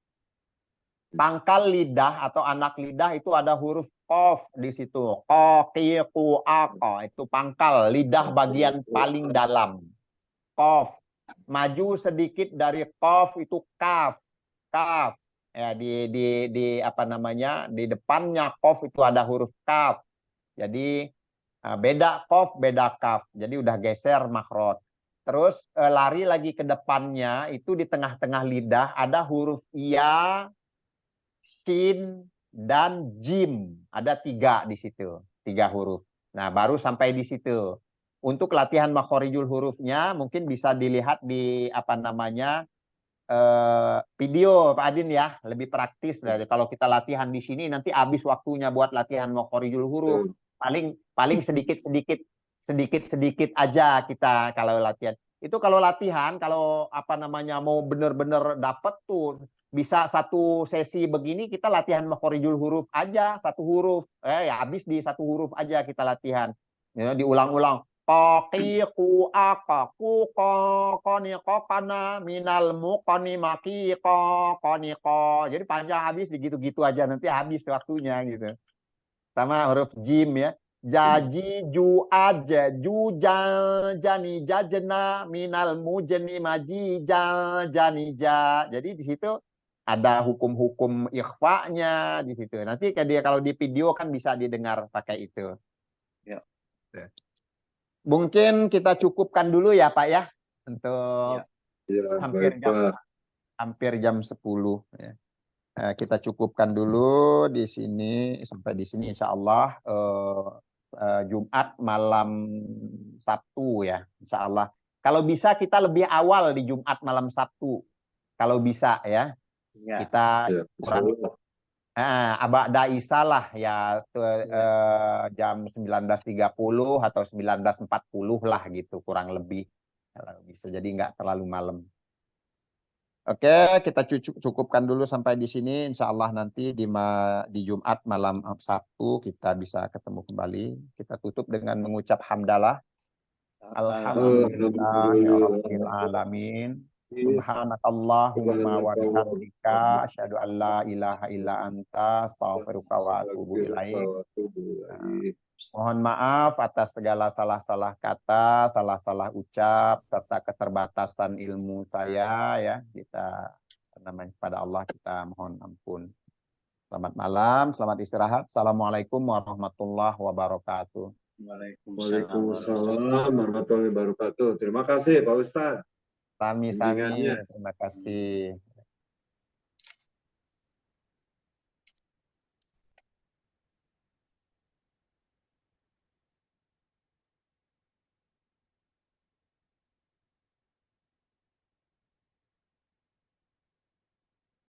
Pangkal lidah atau anak lidah itu ada huruf qaf di situ. Qa, qi, qu, a, qa. Itu pangkal lidah bagian paling dalam. Qaf. Maju sedikit dari qaf itu kaf. Kaf. Ya, di apa namanya? Di depannya qaf itu ada huruf kaf. Jadi beda qaf, beda kaf. Jadi udah geser makhraj. Terus lari lagi ke depannya itu di tengah-tengah lidah ada huruf ya, shin, dan jim. Ada 3 di situ, 3 huruf. Nah, baru sampai di situ. Untuk latihan makhorijul hurufnya mungkin bisa dilihat di apa namanya video Pak Adin ya, lebih praktis dari kalau kita latihan di sini nanti habis waktunya buat latihan makhorijul huruf. Paling sedikit aja kita kalau latihan. Itu kalau latihan, kalau apa namanya mau bener-bener dapet tuh bisa satu sesi begini kita latihan makhorijul huruf aja, 1 huruf. Ya habis di 1 huruf aja kita latihan. Ya, diulang-ulang. Qi ku aka ku ko ni ko kana minal muqani maki ko ni ko. Jadi panjang habis gitu-gitu aja nanti habis waktunya gitu. Sama huruf jim ya. Jaji ju aja ju jani jajena minal mujeni maji jani ja. Jadi di situ ada hukum-hukum ikhfa-nya di situ. Nanti dia kalau di video kan bisa didengar pakai itu. Ya. Mungkin kita cukupkan dulu ya Pak ya untuk hampir jam 10 ya. Kita cukupkan dulu di sini sampai di sini insya Allah Jumat malam Sabtu ya insya Allah. Kalau bisa kita lebih awal di Jumat malam Sabtu kalau bisa ya. Kita kurang Abada Isa lah ya jam 19.30 atau 19.40 lah gitu kurang lebih kalau bisa jadi nggak terlalu malam. Oke, kita cukupkan dulu sampai di sini. Insya Allah nanti di Jumat malam Sabtu kita bisa ketemu kembali. Kita tutup dengan mengucap hamdalah. Alhamdulillahirabbil alamin. Subhanakallahumma wa bihamdika asyhadu an la ilaha illa anta astaghfiruka wa atubu ilaik. Mohon maaf atas segala salah-salah kata, salah-salah ucap serta keterbatasan ilmu saya ya. Kita namanya pada Allah kita mohon ampun. Selamat malam, selamat istirahat. Assalamualaikum warahmatullahi wabarakatuh. Waalaikumsalam warahmatullahi wabarakatuh. Terima kasih Pak Ustadz. Sami-sami, terima kasih.